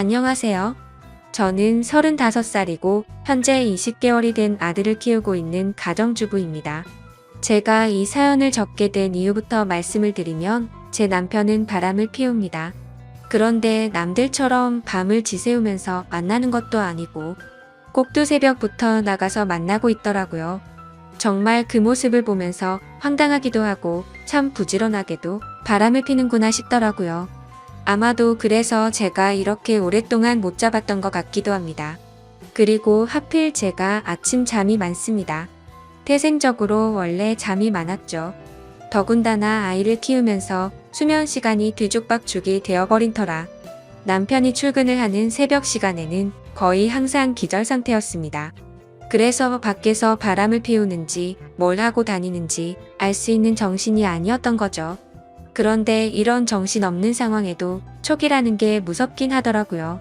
안녕하세요. 저는 35살이고 현재 20개월이 된 아들을 키우고 있는 가정주부입니다. 제가 이 사연을 적게 된 이유부터 말씀을 드리면 제 남편은 바람을 피웁니다. 그런데 남들처럼 밤을 지새우면서 만나는 것도 아니고 꼭두 새벽부터 나가서 만나고 있더라고요. 정말 그 모습을 보면서 황당하기도 하고 참 부지런하게도 바람을 피는구나 싶더라고요. 아마도 그래서 제가 이렇게 오랫동안 못 잡았던 것 같기도 합니다. 그리고 하필 제가 아침 잠이 많습니다. 태생적으로 원래 잠이 많았죠. 더군다나 아이를 키우면서 수면 시간이 뒤죽박죽이 되어버린 터라 남편이 출근을 하는 새벽 시간에는 거의 항상 기절 상태였습니다. 그래서 밖에서 바람을 피우는지 뭘 하고 다니는지 알 수 있는 정신이 아니었던 거죠. 그런데 이런 정신없는 상황에도 촉이라는 게 무섭긴 하더라고요.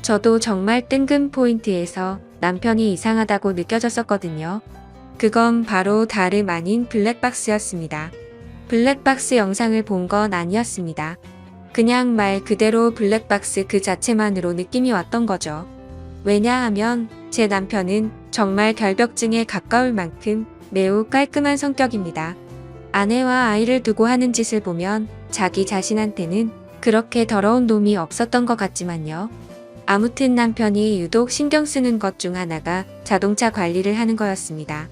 저도 정말 뜬금 포인트에서 남편이 이상하다고 느껴졌었거든요. 그건 바로 다름 아닌 블랙박스였습니다. 블랙박스 영상을 본 건 아니었습니다. 그냥 말 그대로 블랙박스 그 자체만으로 느낌이 왔던 거죠. 왜냐하면 제 남편은 정말 결벽증에 가까울 만큼 매우 깔끔한 성격입니다. 아내와 아이를 두고 하는 짓을 보면 자기 자신한테는 그렇게 더러운 놈이 없었던 것 같지만요. 아무튼 남편이 유독 신경 쓰는 것 중 하나가 자동차 관리를 하는 거였습니다.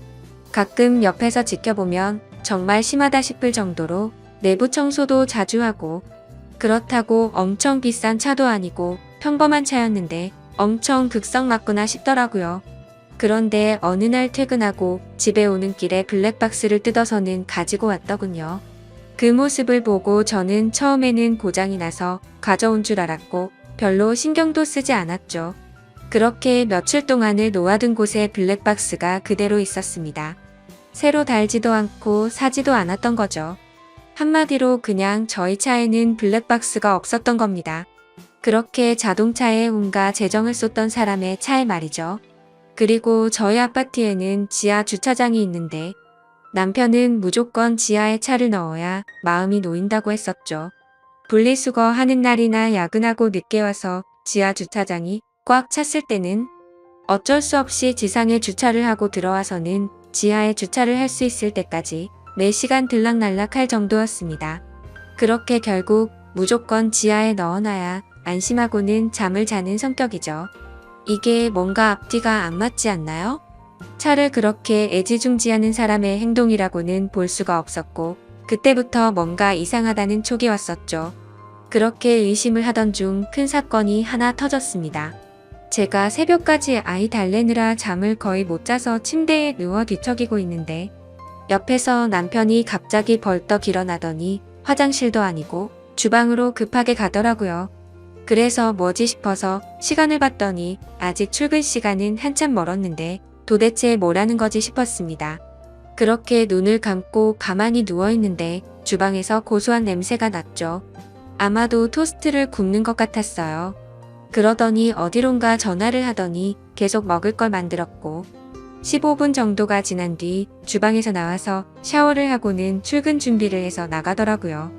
가끔 옆에서 지켜보면 정말 심하다 싶을 정도로 내부 청소도 자주 하고, 그렇다고 엄청 비싼 차도 아니고 평범한 차였는데 엄청 극성 맞구나 싶더라고요. 그런데 어느 날 퇴근하고 집에 오는 길에 블랙박스를 뜯어서는 가지고 왔더군요. 그 모습을 보고 저는 처음에는 고장이 나서 가져온 줄 알았고 별로 신경도 쓰지 않았죠. 그렇게 며칠 동안을 놓아둔 곳에 블랙박스가 그대로 있었습니다. 새로 달지도 않고 사지도 않았던 거죠. 한마디로 그냥 저희 차에는 블랙박스가 없었던 겁니다. 그렇게 자동차에 온갖 재정을 쏟던 사람의 차에 말이죠. 그리고 저희 아파트에는 지하 주차장이 있는데 남편은 무조건 지하에 차를 넣어야 마음이 놓인다고 했었죠. 분리수거 하는 날이나 야근하고 늦게 와서 지하 주차장이 꽉 찼을 때는 어쩔 수 없이 지상에 주차를 하고 들어와서는 지하에 주차를 할 수 있을 때까지 매시간 들락날락할 정도였습니다. 그렇게 결국 무조건 지하에 넣어놔야 안심하고는 잠을 자는 성격이죠. 이게 뭔가 앞뒤가 안 맞지 않나요? 차를 그렇게 애지중지하는 사람의 행동이라고는 볼 수가 없었고 그때부터 뭔가 이상하다는 촉이 왔었죠. 그렇게 의심을 하던 중 큰 사건이 하나 터졌습니다. 제가 새벽까지 아이 달래느라 잠을 거의 못 자서 침대에 누워 뒤척이고 있는데 옆에서 남편이 갑자기 벌떡 일어나더니 화장실도 아니고 주방으로 급하게 가더라고요. 그래서 뭐지 싶어서 시간을 봤더니 아직 출근 시간은 한참 멀었는데 도대체 뭐라는 거지 싶었습니다. 그렇게 눈을 감고 가만히 누워있는데 주방에서 고소한 냄새가 났죠. 아마도 토스트를 굽는 것 같았어요. 그러더니 어디론가 전화를 하더니 계속 먹을 걸 만들었고 15분 정도가 지난 뒤 주방에서 나와서 샤워를 하고는 출근 준비를 해서 나가더라고요.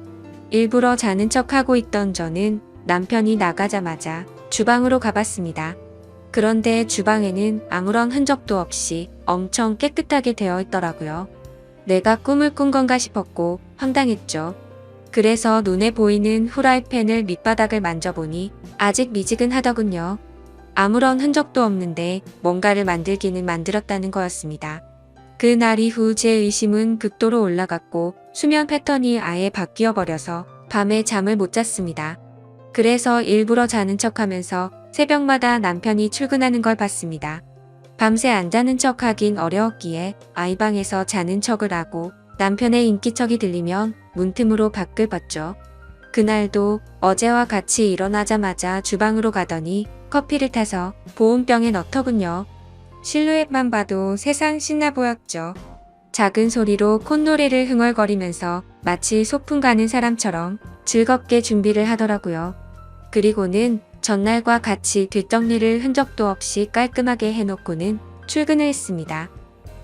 일부러 자는 척하고 있던 저는 남편이 나가자마자 주방으로 가봤습니다. 그런데 주방에는 아무런 흔적도 없이 엄청 깨끗하게 되어 있더라고요. 내가 꿈을 꾼 건가 싶었고 황당했죠. 그래서 눈에 보이는 후라이팬을 밑바닥을 만져보니 아직 미지근하더군요. 아무런 흔적도 없는데 뭔가를 만들기는 만들었다는 거였습니다. 그날 이후 제 의심은 극도로 올라갔고 수면 패턴이 아예 바뀌어 버려서 밤에 잠을 못 잤습니다. 그래서 일부러 자는 척하면서 새벽마다 남편이 출근하는 걸 봤습니다. 밤새 안 자는 척하긴 어려웠기에 아이방에서 자는 척을 하고 남편의 인기척이 들리면 문틈으로 밖을 봤죠. 그날도 어제와 같이 일어나자마자 주방으로 가더니 커피를 타서 보온병에 넣더군요. 실루엣만 봐도 세상 신나 보였죠. 작은 소리로 콧노래를 흥얼거리면서 마치 소풍 가는 사람처럼 즐겁게 준비를 하더라고요. 그리고는 전날과 같이 뒷정리를 흔적도 없이 깔끔하게 해놓고는 출근을 했습니다.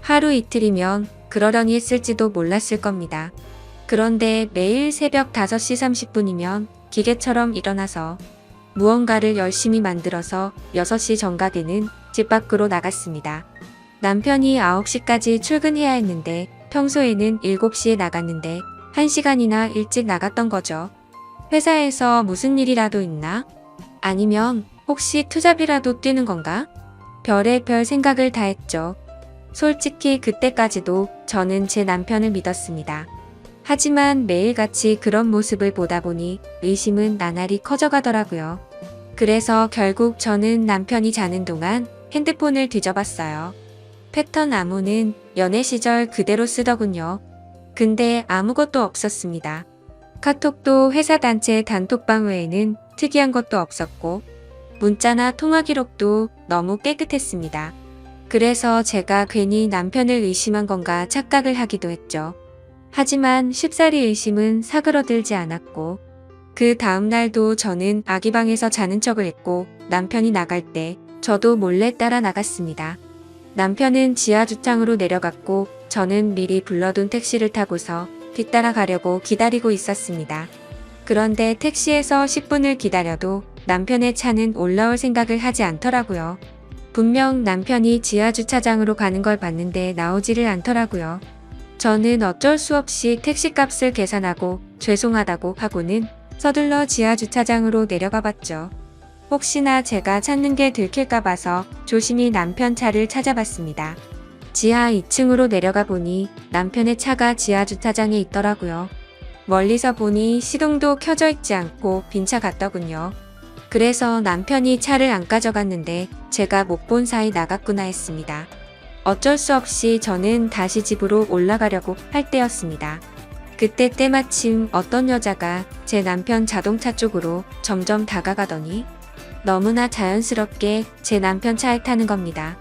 하루 이틀이면 그러려니 했을지도 몰랐을 겁니다. 그런데 매일 새벽 5시 30분이면 기계처럼 일어나서 무언가를 열심히 만들어서 6시 정각에는 집 밖으로 나갔습니다. 남편이 9시까지 출근해야 했는데 평소에는 7시에 나갔는데 1시간이나 일찍 나갔던 거죠. 회사에서 무슨 일이라도 있나? 아니면 혹시 투잡이라도 뛰는 건가? 별의별 생각을 다 했죠. 솔직히 그때까지도 저는 제 남편을 믿었습니다. 하지만 매일같이 그런 모습을 보다 보니 의심은 나날이 커져가더라고요. 그래서 결국 저는 남편이 자는 동안 핸드폰을 뒤져봤어요. 패턴 암호는 연애 시절 그대로 쓰더군요. 근데 아무것도 없었습니다. 카톡도 회사 단체 단톡방 외에는 특이한 것도 없었고 문자나 통화 기록도 너무 깨끗했습니다. 그래서 제가 괜히 남편을 의심한 건가 착각을 하기도 했죠. 하지만 쉽사리 의심은 사그러들지 않았고 그 다음 날도 저는 아기 방에서 자는 척을 했고 남편이 나갈 때 저도 몰래 따라 나갔습니다. 남편은 지하 주차장으로 내려갔고 저는 미리 불러둔 택시를 타고서 뒤따라 가려고 기다리고 있었습니다. 그런데 택시에서 10분을 기다려도 남편의 차는 올라올 생각을 하지 않더라고요. 분명 남편이 지하 주차장으로 가는 걸 봤는데 나오지를 않더라고요. 저는 어쩔 수 없이 택시값을 계산하고 죄송하다고 하고는 서둘러 지하 주차장으로 내려가 봤죠. 혹시나 제가 찾는 게 들킬까 봐서 조심히 남편 차를 찾아봤습니다. 지하 2층으로 내려가 보니 남편의 차가 지하 주차장에 있더라고요. 멀리서 보니 시동도 켜져 있지 않고 빈 차 같더군요. 그래서 남편이 차를 안 가져갔는데 제가 못 본 사이 나갔구나 했습니다. 어쩔 수 없이 저는 다시 집으로 올라가려고 할 때였습니다. 그때 때마침 어떤 여자가 제 남편 자동차 쪽으로 점점 다가가더니 너무나 자연스럽게 제 남편 차에 타는 겁니다.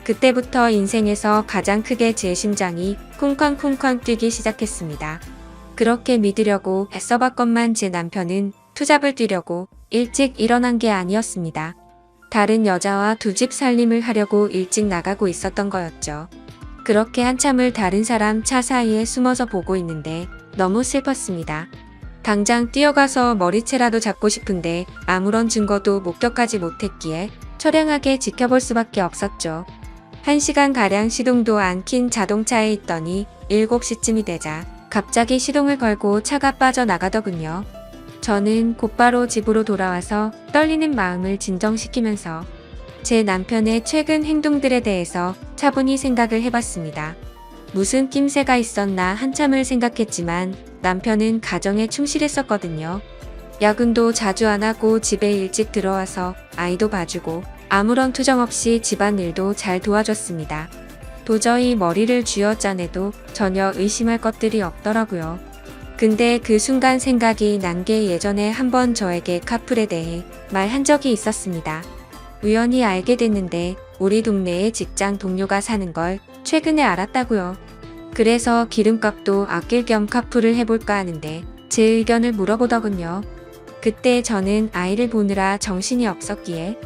그때부터 인생에서 가장 크게 제 심장이 쿵쾅쿵쾅 뛰기 시작했습니다. 그렇게 믿으려고 애써봤건만 제 남편은 투잡을 뛰려고 일찍 일어난 게 아니었습니다. 다른 여자와 두 집 살림을 하려고 일찍 나가고 있었던 거였죠. 그렇게 한참을 다른 사람 차 사이에 숨어서 보고 있는데 너무 슬펐습니다. 당장 뛰어가서 머리채라도 잡고 싶은데 아무런 증거도 목격하지 못했기에 처량하게 지켜볼 수밖에 없었죠. 1시간가량 시동도 안 킨 자동차에 있더니 7시쯤이 되자 갑자기 시동을 걸고 차가 빠져나가더군요. 저는 곧바로 집으로 돌아와서 떨리는 마음을 진정시키면서 제 남편의 최근 행동들에 대해서 차분히 생각을 해봤습니다. 무슨 낌새가 있었나 한참을 생각했지만 남편은 가정에 충실했었거든요. 야근도 자주 안 하고 집에 일찍 들어와서 아이도 봐주고 아무런 투정 없이 집안일도 잘 도와줬습니다. 도저히 머리를 쥐어짜내도 전혀 의심할 것들이 없더라고요. 근데 그 순간 생각이 난 게 예전에 한번 저에게 카풀에 대해 말한 적이 있었습니다. 우연히 알게 됐는데 우리 동네에 직장 동료가 사는 걸 최근에 알았다고요. 그래서 기름값도 아낄 겸 카풀을 해볼까 하는데 제 의견을 물어보더군요. 그때 저는 아이를 보느라 정신이 없었기에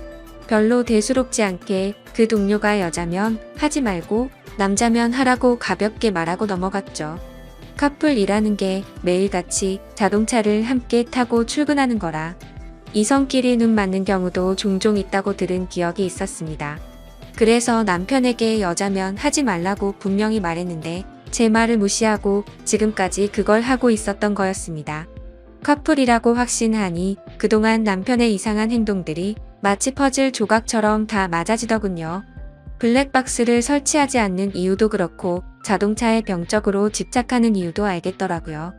별로 대수롭지 않게 그 동료가 여자면 하지 말고 남자면 하라고 가볍게 말하고 넘어갔죠. 카풀이라는 게 매일같이 자동차를 함께 타고 출근하는 거라 이성끼리 눈 맞는 경우도 종종 있다고 들은 기억이 있었습니다. 그래서 남편에게 여자면 하지 말라고 분명히 말했는데 제 말을 무시하고 지금까지 그걸 하고 있었던 거였습니다. 커플이라고 확신하니 그동안 남편의 이상한 행동들이 마치 퍼즐 조각처럼 다 맞아지더군요. 블랙박스를 설치하지 않는 이유도 그렇고 자동차에 병적으로 집착하는 이유도 알겠더라고요.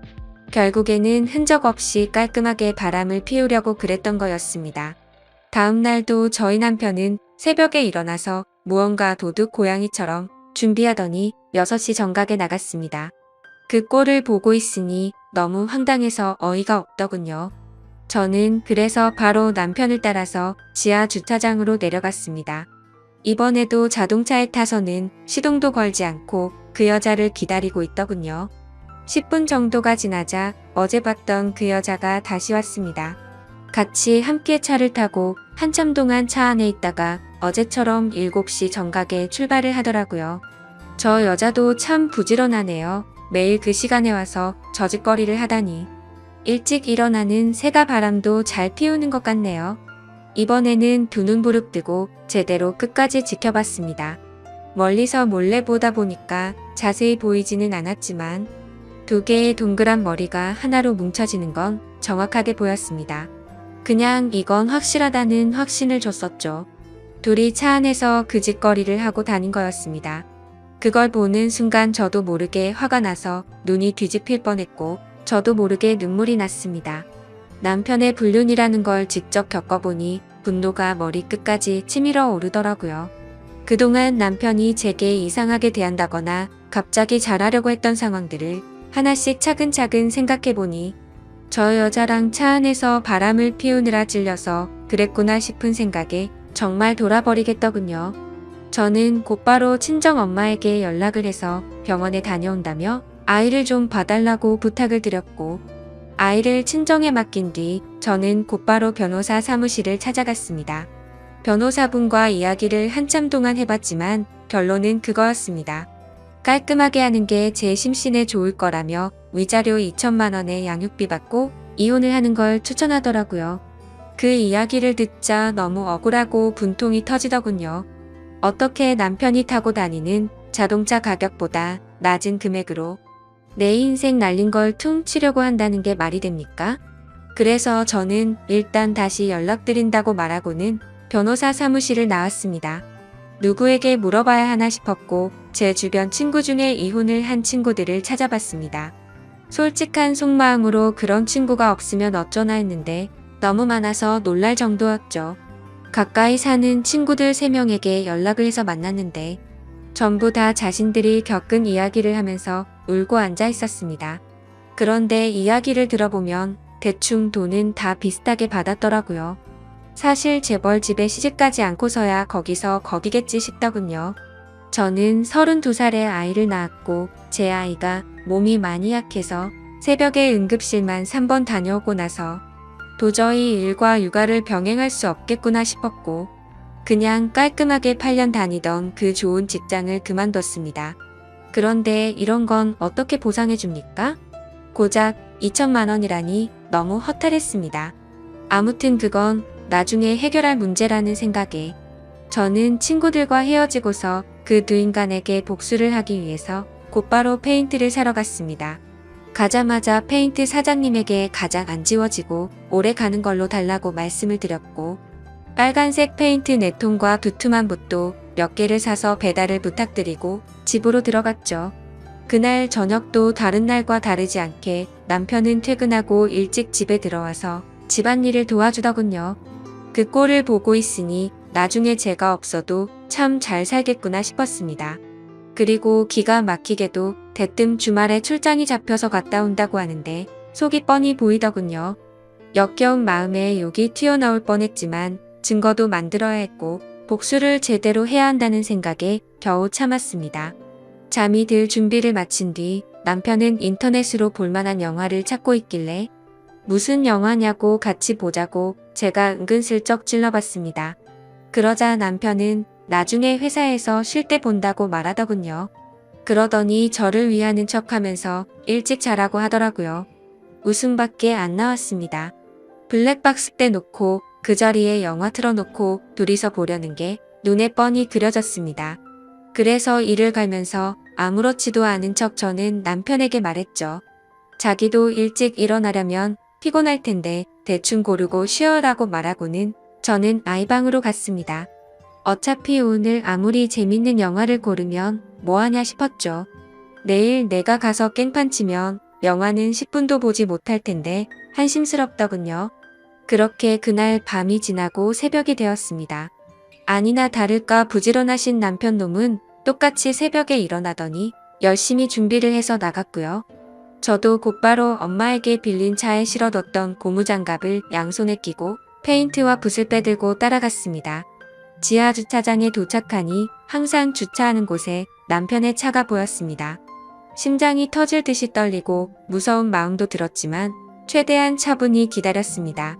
결국에는 흔적 없이 깔끔하게 바람을 피우려고 그랬던 거였습니다. 다음 날도 저희 남편은 새벽에 일어나서 무언가 도둑 고양이처럼 준비하더니 6시 정각에 나갔습니다. 그 꼴을 보고 있으니 너무 황당해서 어이가 없더군요. 저는 그래서 바로 남편을 따라서 지하 주차장으로 내려갔습니다. 이번에도 자동차에 타서는 시동도 걸지 않고 그 여자를 기다리고 있더군요. 10분 정도가 지나자 어제 봤던 그 여자가 다시 왔습니다. 같이 함께 차를 타고 한참 동안 차 안에 있다가 어제처럼 7시 정각에 출발을 하더라고요. 저 여자도 참 부지런하네요. 매일 그 시간에 와서 저짓거리를 하다니. 일찍 일어나는 새가 바람도 잘 피우는 것 같네요. 이번에는 두 눈 부릅뜨고 제대로 끝까지 지켜봤습니다. 멀리서 몰래 보다 보니까 자세히 보이지는 않았지만 두 개의 동그란 머리가 하나로 뭉쳐지는 건 정확하게 보였습니다. 그냥 이건 확실하다는 확신을 줬었죠. 둘이 차 안에서 그 짓거리를 하고 다닌 거였습니다. 그걸 보는 순간 저도 모르게 화가 나서 눈이 뒤집힐 뻔했고 저도 모르게 눈물이 났습니다. 남편의 불륜이라는 걸 직접 겪어보니 분노가 머리끝까지 치밀어 오르더라고요. 그동안 남편이 제게 이상하게 대한다거나 갑자기 잘하려고 했던 상황들을 하나씩 차근차근 생각해보니 저 여자랑 차 안에서 바람을 피우느라 찔려서 그랬구나 싶은 생각에 정말 돌아버리겠더군요. 저는 곧바로 친정엄마에게 연락을 해서 병원에 다녀온다며 아이를 좀 봐달라고 부탁을 드렸고 아이를 친정에 맡긴 뒤 저는 곧바로 변호사 사무실을 찾아갔습니다. 변호사분과 이야기를 한참 동안 해봤지만 결론은 그거였습니다. 깔끔하게 하는 게 제 심신에 좋을 거라며 위자료 2천만 원의 양육비 받고 이혼을 하는 걸 추천하더라고요. 그 이야기를 듣자 너무 억울하고 분통이 터지더군요. 어떻게 남편이 타고 다니는 자동차 가격보다 낮은 금액으로 내 인생 날린 걸 퉁치려고 한다는 게 말이 됩니까? 그래서 저는 일단 다시 연락드린다고 말하고는 변호사 사무실을 나왔습니다. 누구에게 물어봐야 하나 싶었고 제 주변 친구 중에 이혼을 한 친구들을 찾아봤습니다. 솔직한 속마음으로 그런 친구가 없으면 어쩌나 했는데 너무 많아서 놀랄 정도였죠. 가까이 사는 친구들 3명에게 연락을 해서 만났는데 전부 다 자신들이 겪은 이야기를 하면서 울고 앉아 있었습니다. 그런데 이야기를 들어보면 대충 돈은 다 비슷하게 받았더라고요. 사실 재벌 집에 시집가지 않고서야 거기서 거기겠지 싶더군요. 저는 32살에 아이를 낳았고 제 아이가 몸이 많이 약해서 새벽에 응급실만 3번 다녀오고 나서 도저히 일과 육아를 병행할 수 없겠구나 싶었고 그냥 깔끔하게 8년 다니던 그 좋은 직장을 그만뒀습니다. 그런데 이런 건 어떻게 보상해 줍니까? 고작 2천만 원이라니 너무 허탈했습니다. 아무튼 그건 나중에 해결할 문제라는 생각에 저는 친구들과 헤어지고서 그 두 인간에게 복수를 하기 위해서 곧바로 페인트를 사러 갔습니다. 가자마자 페인트 사장님에게 가장 안 지워지고 오래 가는 걸로 달라고 말씀을 드렸고 빨간색 페인트 4통과 두툼한 붓도 몇 개를 사서 배달을 부탁드리고 집으로 들어갔죠. 그날 저녁도 다른 날과 다르지 않게 남편은 퇴근하고 일찍 집에 들어와서 집안일을 도와주더군요. 그 꼴을 보고 있으니 나중에 제가 없어도 참 잘 살겠구나 싶었습니다. 그리고 기가 막히게도 대뜸 주말에 출장이 잡혀서 갔다 온다고 하는데 속이 뻔히 보이더군요. 역겨운 마음에 욕이 튀어나올 뻔했지만 증거도 만들어야 했고 복수를 제대로 해야 한다는 생각에 겨우 참았습니다. 잠이 들 준비를 마친 뒤 남편은 인터넷으로 볼만한 영화를 찾고 있길래 무슨 영화냐고 같이 보자고 제가 은근슬쩍 찔러봤습니다. 그러자 남편은 나중에 회사에서 쉴 때 본다고 말하더군요. 그러더니 저를 위하는 척하면서 일찍 자라고 하더라고요. 웃음밖에 안 나왔습니다. 블랙박스 떼놓고 그 자리에 영화 틀어놓고 둘이서 보려는 게 눈에 뻔히 그려졌습니다. 그래서 이를 갈면서 아무렇지도 않은 척 저는 남편에게 말했죠. 자기도 일찍 일어나려면 피곤할 텐데 대충 고르고 쉬어라고 말하고는 저는 아이방으로 갔습니다. 어차피 오늘 아무리 재밌는 영화를 고르면 뭐하냐 싶었죠. 내일 내가 가서 깽판 치면 영화는 10분도 보지 못할 텐데 한심스럽더군요. 그렇게 그날 밤이 지나고 새벽이 되었습니다. 아니나 다를까 부지런하신 남편 놈은 똑같이 새벽에 일어나더니 열심히 준비를 해서 나갔고요. 저도 곧바로 엄마에게 빌린 차에 실어뒀던 고무장갑을 양손에 끼고 페인트와 붓을 빼들고 따라갔습니다. 지하 주차장에 도착하니 항상 주차하는 곳에 남편의 차가 보였습니다. 심장이 터질 듯이 떨리고 무서운 마음도 들었지만 최대한 차분히 기다렸습니다.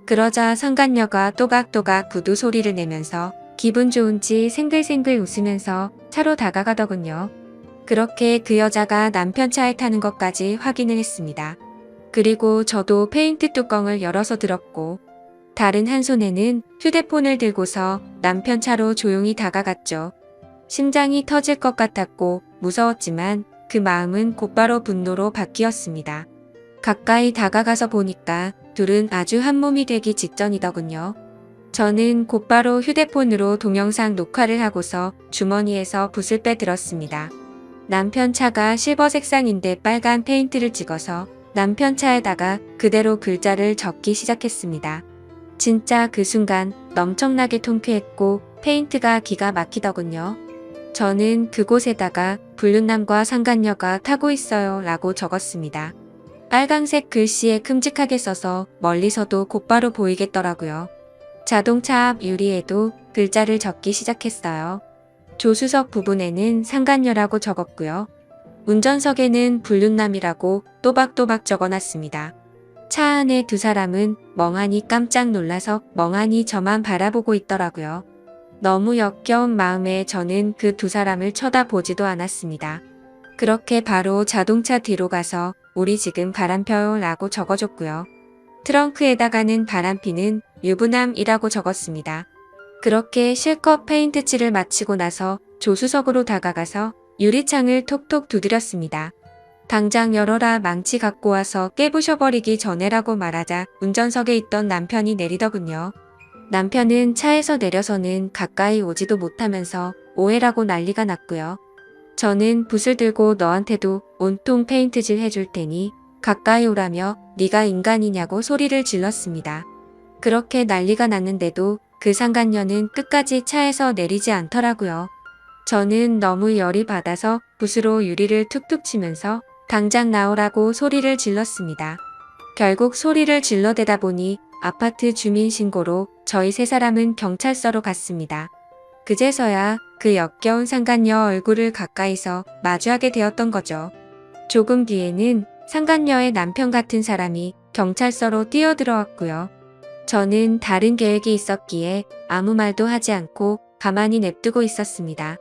그러자 상간녀가 또각또각 구두 소리를 내면서 기분 좋은지 생글생글 웃으면서 차로 다가가더군요. 그렇게 그 여자가 남편 차에 타는 것까지 확인을 했습니다. 그리고 저도 페인트 뚜껑을 열어서 들었고 다른 한 손에는 휴대폰을 들고서 남편 차로 조용히 다가갔죠. 심장이 터질 것 같았고 무서웠지만 그 마음은 곧바로 분노로 바뀌었습니다. 가까이 다가가서 보니까 둘은 아주 한 몸이 되기 직전이더군요. 저는 곧바로 휴대폰으로 동영상 녹화를 하고서 주머니에서 붓을 빼들었습니다. 남편 차가 실버 색상인데 빨간 페인트를 찍어서 남편 차에다가 그대로 글자를 적기 시작했습니다. 진짜 그 순간 엄청나게 통쾌했고 페인트가 기가 막히더군요. 저는 그곳에다가 불륜남과 상간녀가 타고 있어요 라고 적었습니다. 빨강색 글씨에 큼직하게 써서 멀리서도 곧바로 보이겠더라고요. 자동차 앞 유리에도 글자를 적기 시작했어요. 조수석 부분에는 상간녀라고 적었고요. 운전석에는 불륜남이라고 또박또박 적어놨습니다. 차 안에 두 사람은 멍하니 깜짝 놀라서 멍하니 저만 바라보고 있더라고요. 너무 역겨운 마음에 저는 그 두 사람을 쳐다보지도 않았습니다. 그렇게 바로 자동차 뒤로 가서 우리 지금 바람 펴요 라고 적어줬고요. 트렁크에다가는 바람피는 유부남이라고 적었습니다. 그렇게 실컷 페인트칠을 마치고 나서 조수석으로 다가가서 유리창을 톡톡 두드렸습니다. 당장 열어라 망치 갖고 와서 깨부셔버리기 전에라고 말하자 운전석에 있던 남편이 내리더군요. 남편은 차에서 내려서는 가까이 오지도 못하면서 오해라고 난리가 났고요. 저는 붓을 들고 너한테도 온통 페인트질 해줄 테니 가까이 오라며 네가 인간이냐고 소리를 질렀습니다. 그렇게 난리가 났는데도 그 상간녀는 끝까지 차에서 내리지 않더라고요. 저는 너무 열이 받아서 붓으로 유리를 툭툭 치면서 당장 나오라고 소리를 질렀습니다. 결국 소리를 질러대다 보니 아파트 주민신고로 저희 세 사람은 경찰서로 갔습니다. 그제서야 그 역겨운 상간녀 얼굴을 가까이서 마주하게 되었던 거죠. 조금 뒤에는 상간녀의 남편 같은 사람이 경찰서로 뛰어들어왔고요. 저는 다른 계획이 있었기에 아무 말도 하지 않고 가만히 냅두고 있었습니다.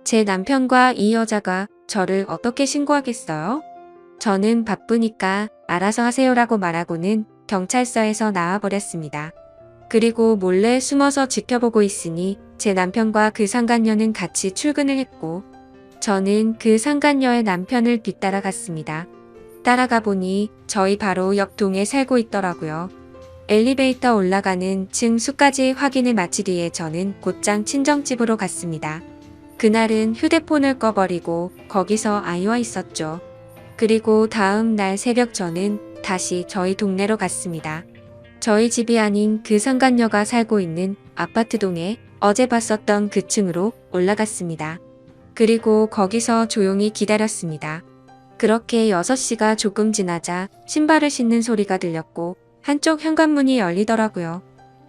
제 남편과 이 여자가 저를 어떻게 신고하겠어요? 저는 바쁘니까 알아서 하세요라고 말하고는 경찰서에서 나와버렸습니다. 그리고 몰래 숨어서 지켜보고 있으니 제 남편과 그 상간녀는 같이 출근을 했고 저는 그 상간녀의 남편을 뒤따라 갔습니다. 따라가 보니 저희 바로 옆 동에 살고 있더라고요. 엘리베이터 올라가는 층 수까지 확인을 마친 뒤에 저는 곧장 친정집으로 갔습니다. 그날은 휴대폰을 꺼버리고 거기서 아이와 있었죠. 그리고 다음 날 새벽 저는 다시 저희 동네로 갔습니다. 저희 집이 아닌 그 상간녀가 살고 있는 아파트 동에 어제 봤었던 그 층으로 올라갔습니다. 그리고 거기서 조용히 기다렸습니다. 그렇게 6시가 조금 지나자 신발을 신는 소리가 들렸고 한쪽 현관문이 열리더라고요.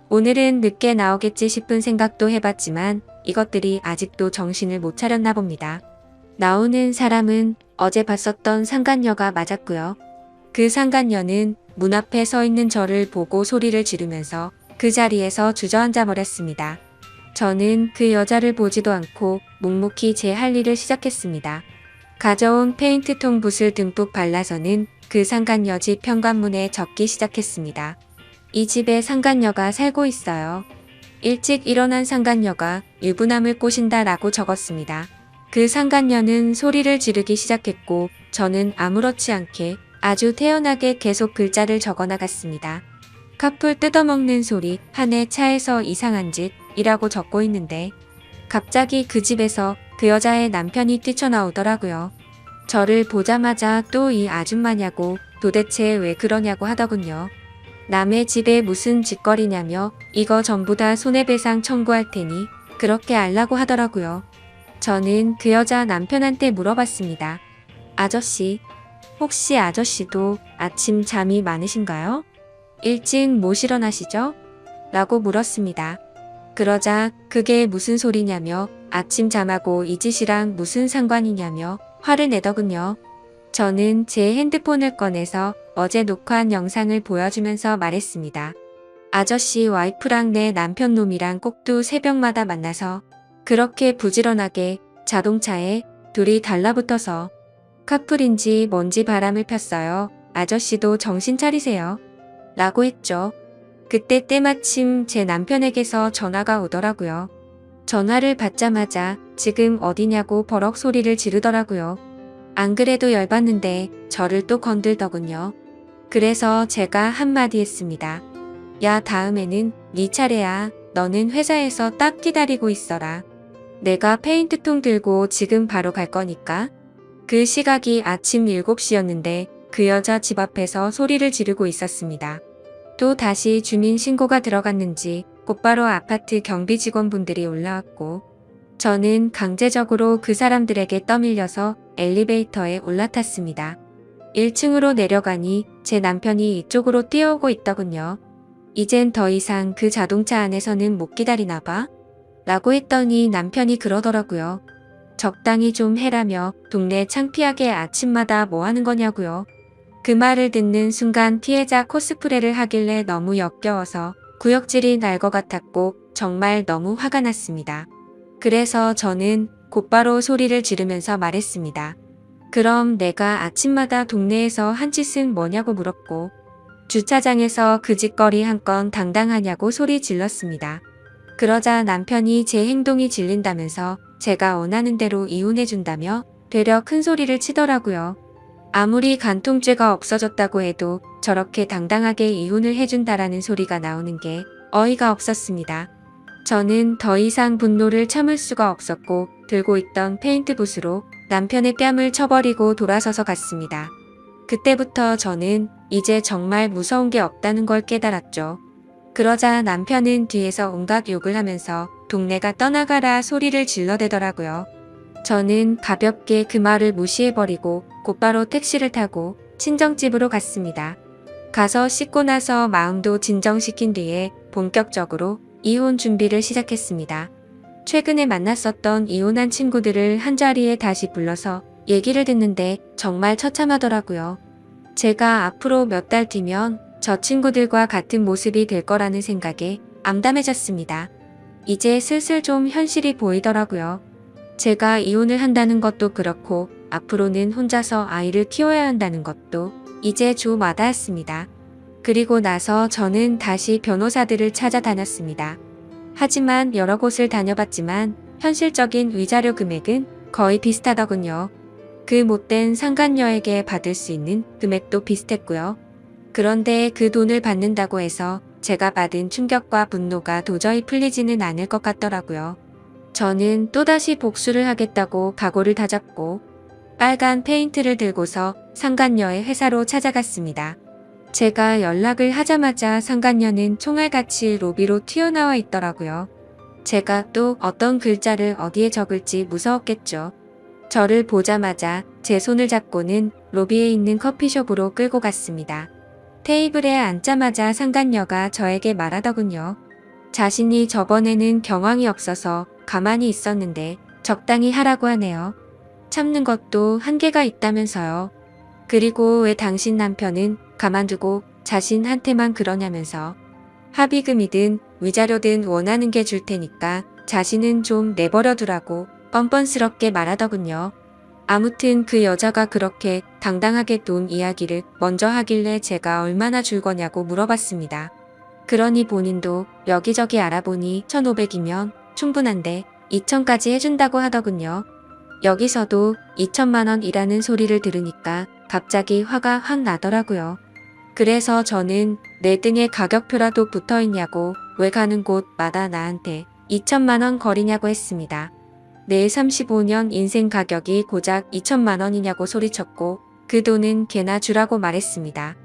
오늘은 늦게 나오겠지 싶은 생각도 해봤지만 이것들이 아직도 정신을 못 차렸나 봅니다. 나오는 사람은 어제 봤었던 상간녀가 맞았고요. 그 상간녀는 문 앞에 서 있는 저를 보고 소리를 지르면서 그 자리에서 주저앉아 버렸습니다. 저는 그 여자를 보지도 않고 묵묵히 제 할 일을 시작했습니다. 가져온 페인트통 붓을 듬뿍 발라서는 그 상간녀 집 현관문에 적기 시작했습니다. 이 집에 상간녀가 살고 있어요. 일찍 일어난 상간녀가 유부남을 꼬신다 라고 적었습니다. 그 상간녀는 소리를 지르기 시작했고 저는 아무렇지 않게 아주 태연하게 계속 글자를 적어나갔습니다. 카풀 뜯어먹는 소리, 한해 차에서 이상한 짓이라고 적고 있는데 갑자기 그 집에서 그 여자의 남편이 뛰쳐나오더라고요. 저를 보자마자 또 이 아줌마냐고 도대체 왜 그러냐고 하더군요. 남의 집에 무슨 짓거리냐며 이거 전부 다 손해배상 청구할 테니 그렇게 알라고 하더라고요. 저는 그 여자 남편한테 물어봤습니다. 아저씨, 혹시 아저씨도 아침 잠이 많으신가요? 일찍 못 일어나시죠? 라고 물었습니다. 그러자 그게 무슨 소리냐며 아침 잠하고 이 짓이랑 무슨 상관이냐며 화를 내더군요. 저는 제 핸드폰을 꺼내서 어제 녹화한 영상을 보여주면서 말했습니다. 아저씨 와이프랑 내 남편 놈이랑 꼭두 새벽마다 만나서 그렇게 부지런하게 자동차에 둘이 달라붙어서 카풀인지 뭔지 바람을 폈어요. 아저씨도 정신 차리세요. 라고 했죠. 그때 때마침 제 남편에게서 전화가 오더라고요. 전화를 받자마자 지금 어디냐고 버럭 소리를 지르더라고요. 안 그래도 열받는데 저를 또 건들더군요. 그래서 제가 한마디 했습니다. 야, 다음에는 네 차례야. 너는 회사에서 딱 기다리고 있어라. 내가 페인트통 들고 지금 바로 갈 거니까. 그 시각이 아침 7시였는데 그 여자 집 앞에서 소리를 지르고 있었습니다. 또 다시 주민 신고가 들어갔는지 곧바로 아파트 경비 직원분들이 올라왔고 저는 강제적으로 그 사람들에게 떠밀려서 엘리베이터에 올라탔습니다. 1층으로 내려가니 제 남편이 이쪽으로 뛰어오고 있더군요. 이젠 더 이상 그 자동차 안에서는 못 기다리나 봐? 라고 했더니 남편이 그러더라고요. 적당히 좀 해라며 동네 창피하게 아침마다 뭐 하는 거냐고요. 그 말을 듣는 순간 피해자 코스프레를 하길래 너무 역겨워서 구역질이 날 것 같았고 정말 너무 화가 났습니다. 그래서 저는 곧바로 소리를 지르면서 말했습니다. 그럼 내가 아침마다 동네에서 한 짓은 뭐냐고 물었고 주차장에서 그 짓거리 한 건 당당하냐고 소리 질렀습니다. 그러자 남편이 제 행동이 질린다면서 제가 원하는 대로 이혼해준다며 되려 큰 소리를 치더라고요. 아무리 간통죄가 없어졌다고 해도 저렇게 당당하게 이혼을 해준다라는 소리가 나오는 게 어이가 없었습니다. 저는 더 이상 분노를 참을 수가 없었고 들고 있던 페인트붓으로 남편의 뺨을 쳐버리고 돌아서서 갔습니다. 그때부터 저는 이제 정말 무서운 게 없다는 걸 깨달았죠. 그러자 남편은 뒤에서 온갖 욕을 하면서 동네가 떠나가라 소리를 질러대더라고요. 저는 가볍게 그 말을 무시해버리고 곧바로 택시를 타고 친정집으로 갔습니다. 가서 씻고 나서 마음도 진정시킨 뒤에 본격적으로 이혼 준비를 시작했습니다. 최근에 만났었던 이혼한 친구들을 한자리에 다시 불러서 얘기를 듣는데 정말 처참하더라고요. 제가 앞으로 몇 달 뒤면 저 친구들과 같은 모습이 될 거라는 생각에 암담해졌습니다. 이제 슬슬 좀 현실이 보이더라고요. 제가 이혼을 한다는 것도 그렇고 앞으로는 혼자서 아이를 키워야 한다는 것도 이제 좀 와닿았습니다. 그리고 나서 저는 다시 변호사들을 찾아다녔습니다. 하지만 여러 곳을 다녀봤지만 현실적인 위자료 금액은 거의 비슷하더군요. 그 못된 상간녀에게 받을 수 있는 금액도 비슷했고요. 그런데 그 돈을 받는다고 해서 제가 받은 충격과 분노가 도저히 풀리지는 않을 것 같더라고요. 저는 또다시 복수를 하겠다고 각오를 다잡고 빨간 페인트를 들고서 상간녀의 회사로 찾아갔습니다. 제가 연락을 하자마자 상간녀는 총알같이 로비로 튀어나와 있더라고요. 제가 또 어떤 글자를 어디에 적을지 무서웠겠죠. 저를 보자마자 제 손을 잡고는 로비에 있는 커피숍으로 끌고 갔습니다. 테이블에 앉자마자 상간녀가 저에게 말하더군요. 자신이 저번에는 경황이 없어서 가만히 있었는데 적당히 하라고 하네요. 참는 것도 한계가 있다면서요. 그리고 왜 당신 남편은 가만두고 자신한테만 그러냐면서 합의금이든 위자료든 원하는 게 줄 테니까 자신은 좀 내버려 두라고 뻔뻔스럽게 말하더군요. 아무튼 그 여자가 그렇게 당당하게 돈 이야기를 먼저 하길래 제가 얼마나 줄 거냐고 물어봤습니다. 그러니 본인도 여기저기 알아보니 1,500이면 충분한데 2,000까지 해준다고 하더군요. 여기서도 2천만 원이라는 소리를 들으니까 갑자기 화가 확 나더라고요. 그래서 저는 내 등에 가격표라도 붙어있냐고 왜 가는 곳마다 나한테 2천만 원 거리냐고 했습니다. 내 35년 인생 가격이 고작 2천만 원이냐고 소리쳤고 그 돈은 걔나 주라고 말했습니다.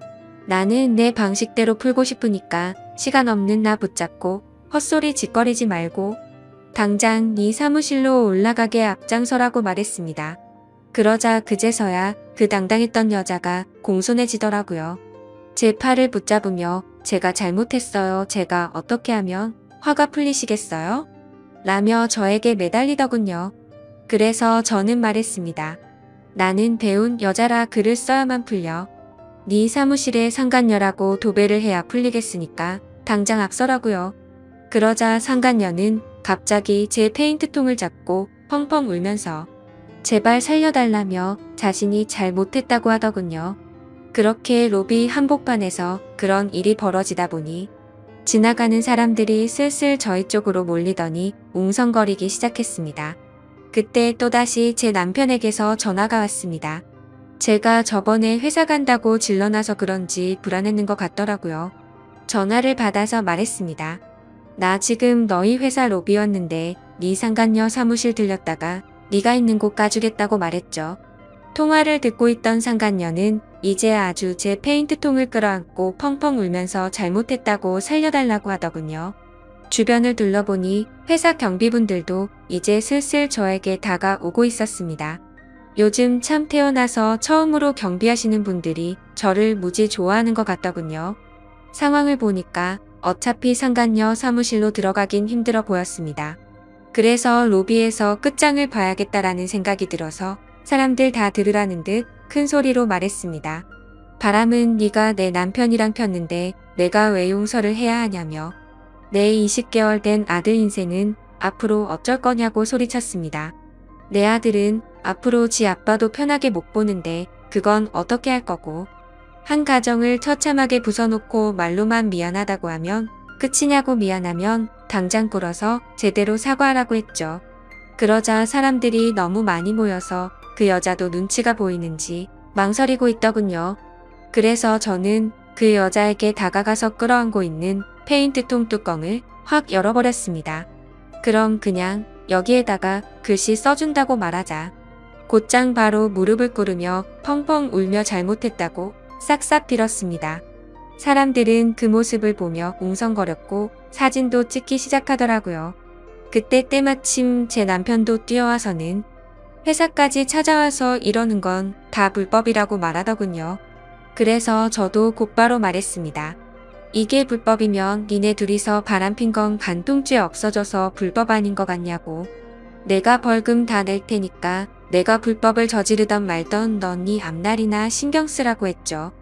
나는 내 방식대로 풀고 싶으니까 시간 없는 나 붙잡고 헛소리 짓거리지 말고 당장 네 사무실로 올라가게 앞장서라고 말했습니다. 그러자 그제서야 그 당당했던 여자가 공손해지더라고요. 제 팔을 붙잡으며 제가 잘못했어요. 제가 어떻게 하면 화가 풀리시겠어요? 라며 저에게 매달리더군요. 그래서 저는 말했습니다. 나는 배운 여자라 글을 써야만 풀려. 네 사무실에 상간녀라고 도배를 해야 풀리겠으니까 당장 앞서라고요. 그러자 상간녀는 갑자기 제 페인트통을 잡고 펑펑 울면서 제발 살려달라며 자신이 잘못했다고 하더군요. 그렇게 로비 한복판에서 그런 일이 벌어지다 보니 지나가는 사람들이 슬슬 저희 쪽으로 몰리더니 웅성거리기 시작했습니다. 그때 또다시 제 남편에게서 전화가 왔습니다. 제가 저번에 회사 간다고 질러놔서 그런지 불안했는 것 같더라고요. 전화를 받아서 말했습니다. 나 지금 너희 회사 로비였는데 네 상간녀 사무실 들렸다가 네가 있는 곳 가주겠다고 말했죠. 통화를 듣고 있던 상간녀는 이제 아주 제 페인트통을 끌어안고 펑펑 울면서 잘못했다고 살려달라고 하더군요. 주변을 둘러보니 회사 경비분들도 이제 슬슬 저에게 다가오고 있었습니다. 요즘 참 태어나서 처음으로 경비하시는 분들이 저를 무지 좋아하는 것 같더군요. 상황을 보니까 어차피 상간녀 사무실로 들어가긴 힘들어 보였습니다. 그래서 로비에서 끝장을 봐야겠다라는 생각이 들어서 사람들 다 들으라는 듯 큰 소리로 말했습니다. 바람은 네가 내 남편이랑 폈는데 내가 왜 용서를 해야 하냐며. 내 20개월 된 아들 인생은 앞으로 어쩔 거냐고 소리쳤습니다. 내 아들은 앞으로 지 아빠도 편하게 못 보는데 그건 어떻게 할 거고. 한 가정을 처참하게 부숴놓고 말로만 미안하다고 하면 끝이냐고. 미안하면 당장 꿇어서 제대로 사과하라고 했죠. 그러자 사람들이 너무 많이 모여서 그 여자도 눈치가 보이는지 망설이고 있더군요. 그래서 저는 그 여자에게 다가가서 끌어안고 있는 페인트통 뚜껑을 확 열어버렸습니다. 그럼 그냥 여기에다가 글씨 써준다고 말하자. 곧장 바로 무릎을 꿇으며 펑펑 울며 잘못했다고 싹싹 빌었습니다. 사람들은 그 모습을 보며 웅성거렸고 사진도 찍기 시작하더라고요. 그때 때마침 제 남편도 뛰어와서는 회사까지 찾아와서 이러는 건 다 불법이라고 말하더군요. 그래서 저도 곧바로 말했습니다. 이게 불법이면 니네 둘이서 바람핀 건 간통죄 없어져서 불법 아닌 것 같냐고. 내가 벌금 다 낼 테니까 내가 불법을 저지르던 말던 넌 네 앞날이나 신경 쓰라고 했죠.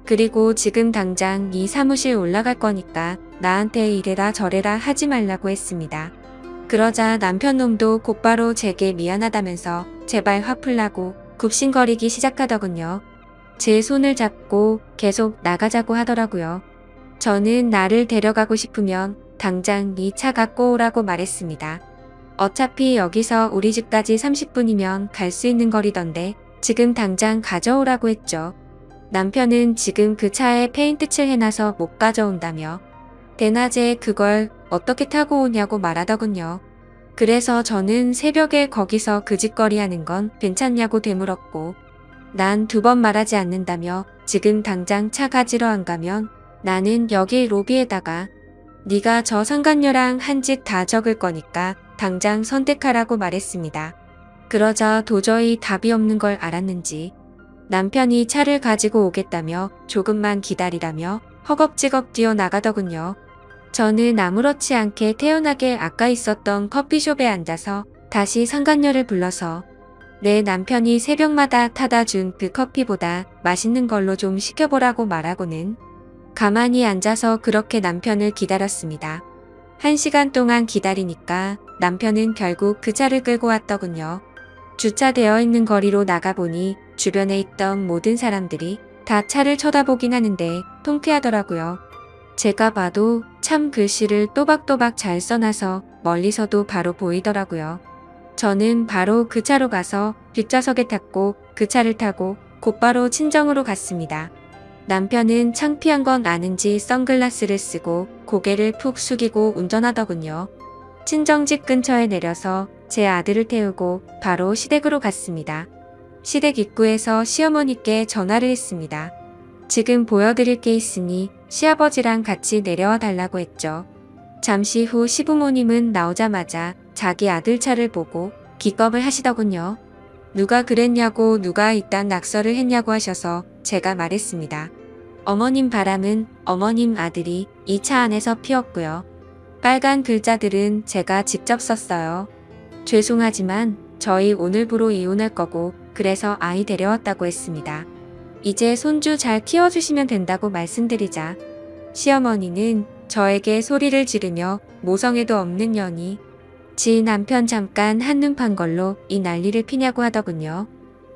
그리고 지금 당장 네 사무실 올라갈 거니까 나한테 이래라 저래라 하지 말라고 했습니다. 그러자 남편 놈도 곧바로 제게 미안하다면서 제발 화풀라고 굽신거리기 시작하더군요. 제 손을 잡고 계속 나가자고 하더라고요. 저는 나를 데려가고 싶으면 당장 네 차 갖고 오라고 말했습니다. 어차피 여기서 우리 집까지 30분이면 갈 수 있는 거리던데 지금 당장 가져오라고 했죠. 남편은 지금 그 차에 페인트 칠 해놔서 못 가져온다며 대낮에 그걸 어떻게 타고 오냐고 말하더군요. 그래서 저는 새벽에 거기서 그 짓거리 하는 건 괜찮냐고 되물었고 난 2번 말하지 않는다며 지금 당장 차 가지러 안 가면 나는 여기 로비에다가 네가 저 상간녀랑 한 짓 다 적을 거니까 당장 선택하라고 말했습니다. 그러자 도저히 답이 없는 걸 알았는지 남편이 차를 가지고 오겠다며 조금만 기다리라며 허겁지겁 뛰어나가더군요. 저는 아무렇지 않게 태연하게 아까 있었던 커피숍에 앉아서 다시 상간녀를 불러서 내 남편이 새벽마다 타다 준 그 커피보다 맛있는 걸로 좀 시켜보라고 말하고는 가만히 앉아서 그렇게 남편을 기다렸습니다. 1시간 동안 기다리니까 남편은 결국 그 차를 끌고 왔더군요. 주차되어 있는 거리로 나가보니 주변에 있던 모든 사람들이 다 차를 쳐다보긴 하는데 통쾌하더라고요. 제가 봐도 참 글씨를 또박또박 잘 써놔서 멀리서도 바로 보이더라고요. 저는 바로 그 차로 가서 뒷좌석에 탔고 그 차를 타고 곧바로 친정으로 갔습니다. 남편은 창피한 건 아는지 선글라스를 쓰고 고개를 푹 숙이고 운전하더군요. 친정집 근처에 내려서 제 아들을 태우고 바로 시댁으로 갔습니다. 시댁 입구에서 시어머니께 전화를 했습니다. 지금 보여드릴 게 있으니 시아버지랑 같이 내려와 달라고 했죠. 잠시 후 시부모님은 나오자마자 자기 아들 차를 보고 기겁을 하시더군요. 누가 그랬냐고 누가 이딴 낙서를 했냐고 하셔서 제가 말했습니다. 어머님 바람은 어머님 아들이 이 차 안에서 피웠고요. 빨간 글자들은 제가 직접 썼어요. 죄송하지만 저희 오늘부로 이혼할 거고 그래서 아이 데려왔다고 했습니다. 이제 손주 잘 키워주시면 된다고 말씀드리자 시어머니는 저에게 소리를 지르며 모성애도 없는 년이 지 남편 잠깐 한눈 판 걸로 이 난리를 피냐고 하더군요.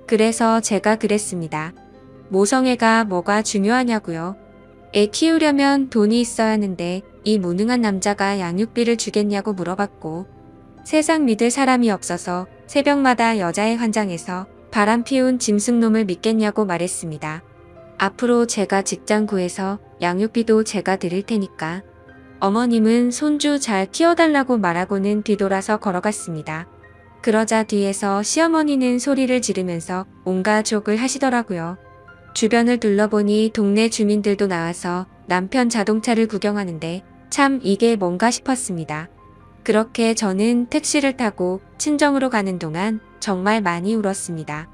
그래서 제가 그랬습니다. 모성애가 뭐가 중요하냐고요. 애 키우려면 돈이 있어야 하는데 이 무능한 남자가 양육비를 주겠냐고 물어봤고, 세상 믿을 사람이 없어서 새벽마다 여자의 환장해서 바람 피운 짐승놈을 믿겠냐고 말했습니다. 앞으로 제가 직장 구해서 양육비도 제가 드릴 테니까. 어머님은 손주 잘 키워달라고 말하고는 뒤돌아서 걸어갔습니다. 그러자 뒤에서 시어머니는 소리를 지르면서 온갖 욕을 하시더라고요. 주변을 둘러보니 동네 주민들도 나와서 남편 자동차를 구경하는데 참 이게 뭔가 싶었습니다. 그렇게 저는 택시를 타고 친정으로 가는 동안 정말 많이 울었습니다.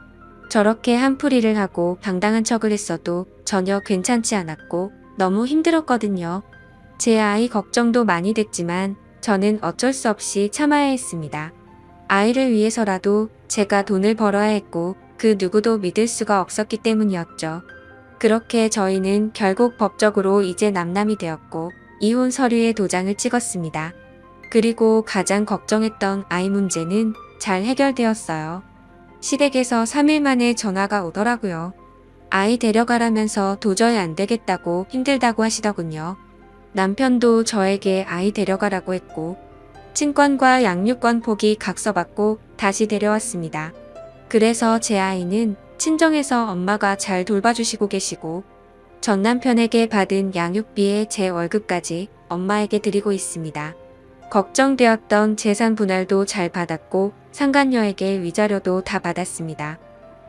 저렇게 한풀이를 하고 당당한 척을 했어도 전혀 괜찮지 않았고 너무 힘들었거든요. 제 아이 걱정도 많이 됐지만 저는 어쩔 수 없이 참아야 했습니다. 아이를 위해서라도 제가 돈을 벌어야 했고 그 누구도 믿을 수가 없었기 때문이었죠. 그렇게 저희는 결국 법적으로 이제 남남이 되었고 이혼 서류에 도장을 찍었습니다. 그리고 가장 걱정했던 아이 문제는 잘 해결되었어요. 시댁에서 3일 만에 전화가 오더라고요. 아이 데려가라면서 도저히 안 되겠다고 힘들다고 하시더군요. 남편도 저에게 아이 데려가라고 했고 친권과 양육권 포기 각서받고 다시 데려왔습니다. 그래서 제 아이는 친정에서 엄마가 잘 돌봐주시고 계시고 전 남편에게 받은 양육비에 제 월급까지 엄마에게 드리고 있습니다. 걱정되었던 재산 분할도 잘 받았고 상간녀에게 위자료도 다 받았습니다.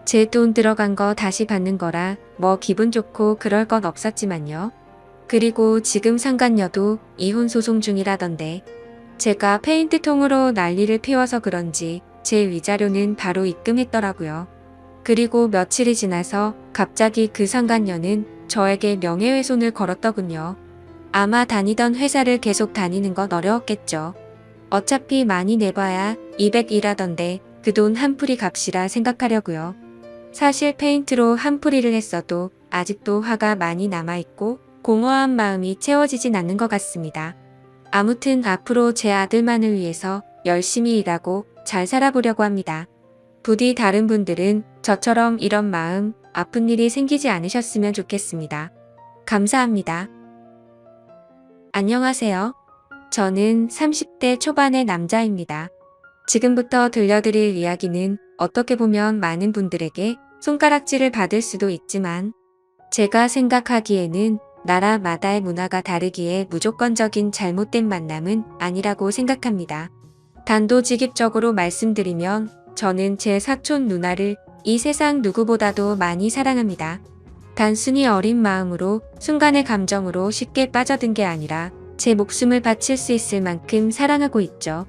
제 돈 들어간 거 다시 받는 거라 뭐 기분 좋고 그럴 건 없었지만요. 그리고 지금 상간녀도 이혼 소송 중이라던데 제가 페인트통으로 난리를 피워서 그런지 제 위자료는 바로 입금했더라고요. 그리고 며칠이 지나서 갑자기 그 상간녀는 저에게 명예훼손을 걸었더군요. 아마 다니던 회사를 계속 다니는 건 어려웠겠죠. 어차피 많이 내봐야 200이라던데 그 돈 한풀이 값이라 생각하려고요. 사실 페인트로 한풀이를 했어도 아직도 화가 많이 남아있고 공허한 마음이 채워지진 않는 것 같습니다. 아무튼 앞으로 제 아들만을 위해서 열심히 일하고 잘 살아보려고 합니다. 부디 다른 분들은 저처럼 이런 마음, 아픈 일이 생기지 않으셨으면 좋겠습니다. 감사합니다. 안녕하세요. 저는 30대 초반의 남자입니다. 지금부터 들려드릴 이야기는 어떻게 보면 많은 분들에게 손가락질을 받을 수도 있지만 제가 생각하기에는 나라마다의 문화가 다르기에 무조건적인 잘못된 만남은 아니라고 생각합니다. 단도직입적으로 말씀드리면 저는 제 사촌 누나를 이 세상 누구보다도 많이 사랑합니다. 단순히 어린 마음으로 순간의 감정으로 쉽게 빠져든 게 아니라 제 목숨을 바칠 수 있을 만큼 사랑하고 있죠.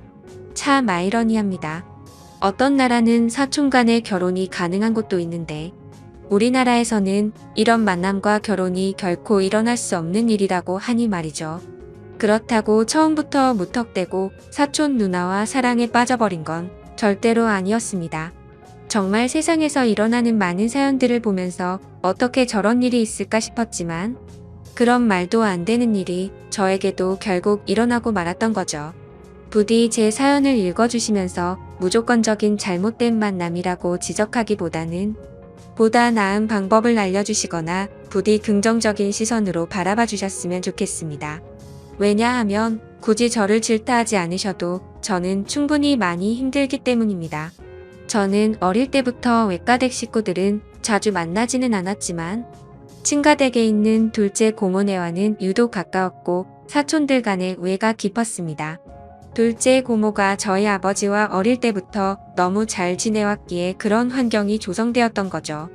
참 아이러니합니다. 어떤 나라는 사촌 간의 결혼이 가능한 곳도 있는데 우리나라에서는 이런 만남과 결혼이 결코 일어날 수 없는 일이라고 하니 말이죠. 그렇다고 처음부터 무턱대고 사촌 누나와 사랑에 빠져버린 건 절대로 아니었습니다. 정말 세상에서 일어나는 많은 사연들을 보면서 어떻게 저런 일이 있을까 싶었지만 그런 말도 안 되는 일이 저에게도 결국 일어나고 말았던 거죠. 부디 제 사연을 읽어주시면서 무조건적인 잘못된 만남이라고 지적하기보다는 보다 나은 방법을 알려주시거나 부디 긍정적인 시선으로 바라봐 주셨으면 좋겠습니다. 왜냐하면 굳이 저를 질타하지 않으셔도 저는 충분히 많이 힘들기 때문입니다. 저는 어릴 때부터 외가댁 식구들은 자주 만나지는 않았지만 친가댁에 있는 둘째 고모네와는 유독 가까웠고 사촌들 간의 우애가 깊었습니다. 둘째 고모가 저희 아버지와 어릴 때부터 너무 잘 지내왔기에 그런 환경이 조성되었던 거죠.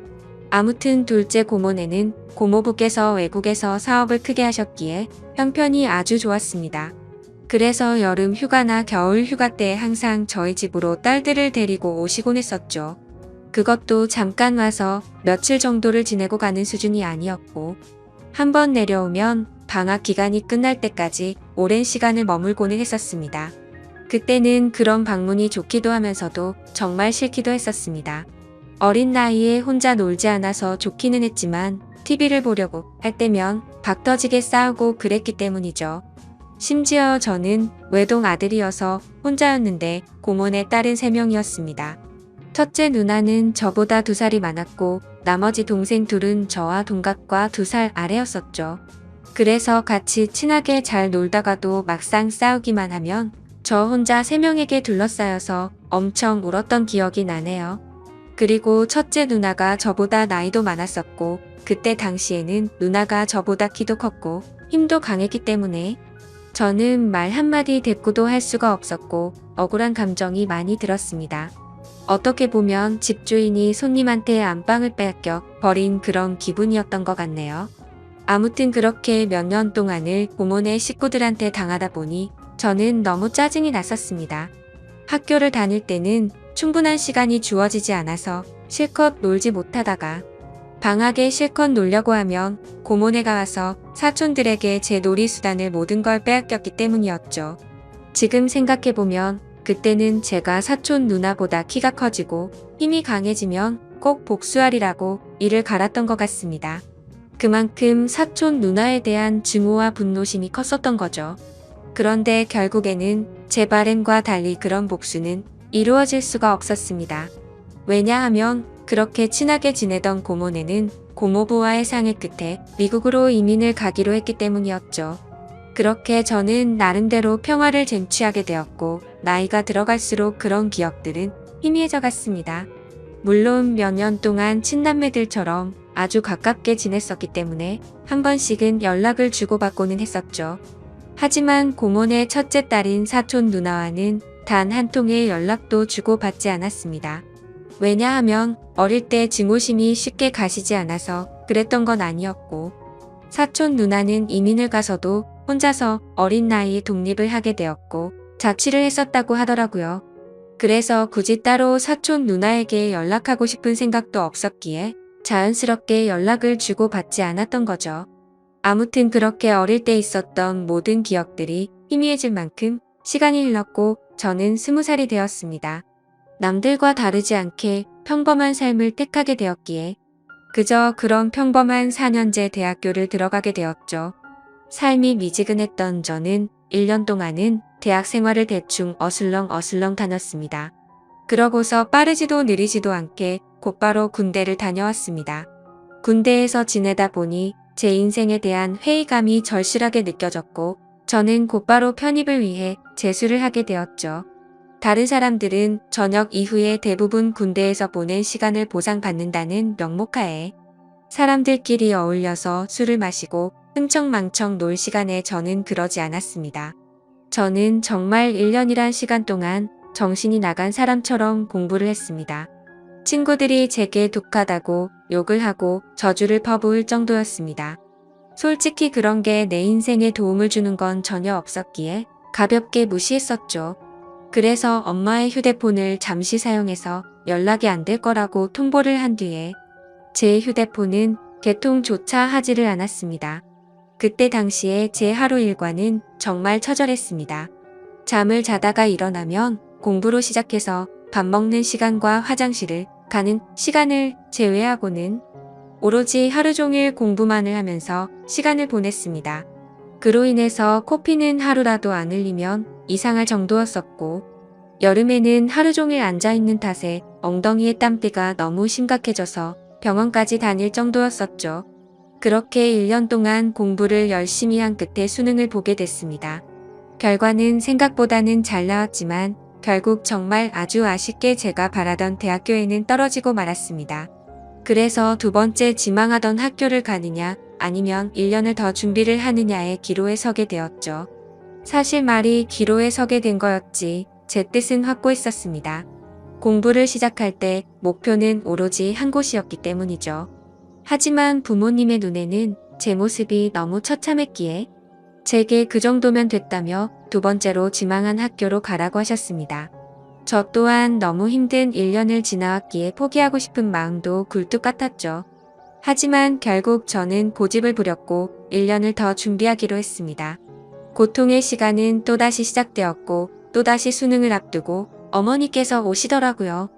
아무튼 둘째 고모네는 고모부께서 외국에서 사업을 크게 하셨기에 형편이 아주 좋았습니다. 그래서 여름 휴가나 겨울 휴가 때 항상 저희 집으로 딸들을 데리고 오시곤 했었죠. 그것도 잠깐 와서 며칠 정도를 지내고 가는 수준이 아니었고 한번 내려오면 방학 기간이 끝날 때까지 오랜 시간을 머물고는 했었습니다. 그때는 그런 방문이 좋기도 하면서도 정말 싫기도 했었습니다. 어린 나이에 혼자 놀지 않아서 좋기는 했지만 TV를 보려고 할 때면 박 터지게 싸우고 그랬기 때문이죠. 심지어 저는 외동 아들이어서 혼자였는데 고모네 딸은 3명이었습니다. 첫째 누나는 저보다 2살이 많았고 나머지 동생 둘은 저와 동갑과 2살 아래였었죠. 그래서 같이 친하게 잘 놀다가도 막상 싸우기만 하면 저 혼자 3명에게 둘러싸여서 엄청 울었던 기억이 나네요. 그리고 첫째 누나가 저보다 나이도 많았었고 그때 당시에는 누나가 저보다 키도 컸고 힘도 강했기 때문에 저는 말 한마디 대꾸도 할 수가 없었고 억울한 감정이 많이 들었습니다. 어떻게 보면 집주인이 손님한테 안방을 빼앗겨 버린 그런 기분이었던 것 같네요. 아무튼 그렇게 몇 년 동안을 고모네 식구들한테 당하다 보니 저는 너무 짜증이 났었습니다. 학교를 다닐 때는 충분한 시간이 주어지지 않아서 실컷 놀지 못하다가 방학에 실컷 놀려고 하면 고모네가 와서 사촌들에게 제 놀이수단을 모든 걸 빼앗겼기 때문이었죠. 지금 생각해보면 그때는 제가 사촌 누나보다 키가 커지고 힘이 강해지면 꼭 복수하리라고 이를 갈았던 것 같습니다. 그만큼 사촌 누나에 대한 증오와 분노심이 컸었던 거죠. 그런데 결국에는 제 바램과 달리 그런 복수는 이루어질 수가 없었습니다. 왜냐하면 그렇게 친하게 지내던 고모네는 고모부와의 상의 끝에 미국으로 이민을 가기로 했기 때문이었죠. 그렇게 저는 나름대로 평화를 쟁취하게 되었고 나이가 들어갈수록 그런 기억들은 희미해져 갔습니다. 물론 몇 년 동안 친남매들처럼 아주 가깝게 지냈었기 때문에 한 번씩은 연락을 주고받고는 했었죠. 하지만 고모네 첫째 딸인 사촌 누나와는 단 한 통의 연락도 주고받지 않았습니다. 왜냐하면 어릴 때 증오심이 쉽게 가시지 않아서 그랬던 건 아니었고 사촌 누나는 이민을 가서도 혼자서 어린 나이에 독립을 하게 되었고 자취를 했었다고 하더라고요. 그래서 굳이 따로 사촌 누나에게 연락하고 싶은 생각도 없었기에 자연스럽게 연락을 주고받지 않았던 거죠. 아무튼 그렇게 어릴 때 있었던 모든 기억들이 희미해질 만큼 시간이 흘렀고 저는 20살이 되었습니다. 남들과 다르지 않게 평범한 삶을 택하게 되었기에 그저 그런 평범한 4년제 대학교를 들어가게 되었죠. 삶이 미지근했던 저는 1년 동안은 대학 생활을 대충 어슬렁어슬렁 다녔습니다. 그러고서 빠르지도 느리지도 않게 곧바로 군대를 다녀왔습니다. 군대에서 지내다 보니 제 인생에 대한 회의감이 절실하게 느껴졌고 저는 곧바로 편입을 위해 재수를 하게 되었죠. 다른 사람들은 저녁 이후에 대부분 군대에서 보낸 시간을 보상받는다는 명목하에 사람들끼리 어울려서 술을 마시고 흥청망청 놀 시간에 저는 그러지 않았습니다. 저는 정말 1년이란 시간 동안 정신이 나간 사람처럼 공부를 했습니다. 친구들이 제게 독하다고 욕을 하고 저주를 퍼부을 정도였습니다. 솔직히 그런 게 내 인생에 도움을 주는 건 전혀 없었기에 가볍게 무시했었죠. 그래서 엄마의 휴대폰을 잠시 사용해서 연락이 안 될 거라고 통보를 한 뒤에 제 휴대폰은 개통조차 하지를 않았습니다. 그때 당시에 제 하루 일과는 정말 처절했습니다. 잠을 자다가 일어나면 공부로 시작해서 밥 먹는 시간과 화장실을 가는 시간을 제외하고는 오로지 하루 종일 공부만을 하면서 시간을 보냈습니다. 그로 인해서 코피는 하루라도 안 흘리면 이상할 정도였었고 여름에는 하루 종일 앉아있는 탓에 엉덩이의 땀띠가 너무 심각해져서 병원까지 다닐 정도였었죠. 그렇게 1년 동안 공부를 열심히 한 끝에 수능을 보게 됐습니다. 결과는 생각보다는 잘 나왔지만 결국 정말 아주 아쉽게 제가 바라던 대학교에는 떨어지고 말았습니다. 그래서 두 번째 지망하던 학교를 가느냐 아니면 1년을 더 준비를 하느냐의 기로에 서게 되었죠. 사실 말이 기로에 서게 된 거였지 제 뜻은 확고했었습니다. 공부를 시작할 때 목표는 오로지 한 곳이었기 때문이죠. 하지만 부모님의 눈에는 제 모습이 너무 처참했기에 제게 그 정도면 됐다며 두 번째로 지망한 학교로 가라고 하셨습니다. 저 또한 너무 힘든 1년을 지나왔기에 포기하고 싶은 마음도 굴뚝 같았죠. 하지만 결국 저는 고집을 부렸고 1년을 더 준비하기로 했습니다. 고통의 시간은 또다시 시작되었고 또다시 수능을 앞두고 어머니께서 오시더라고요.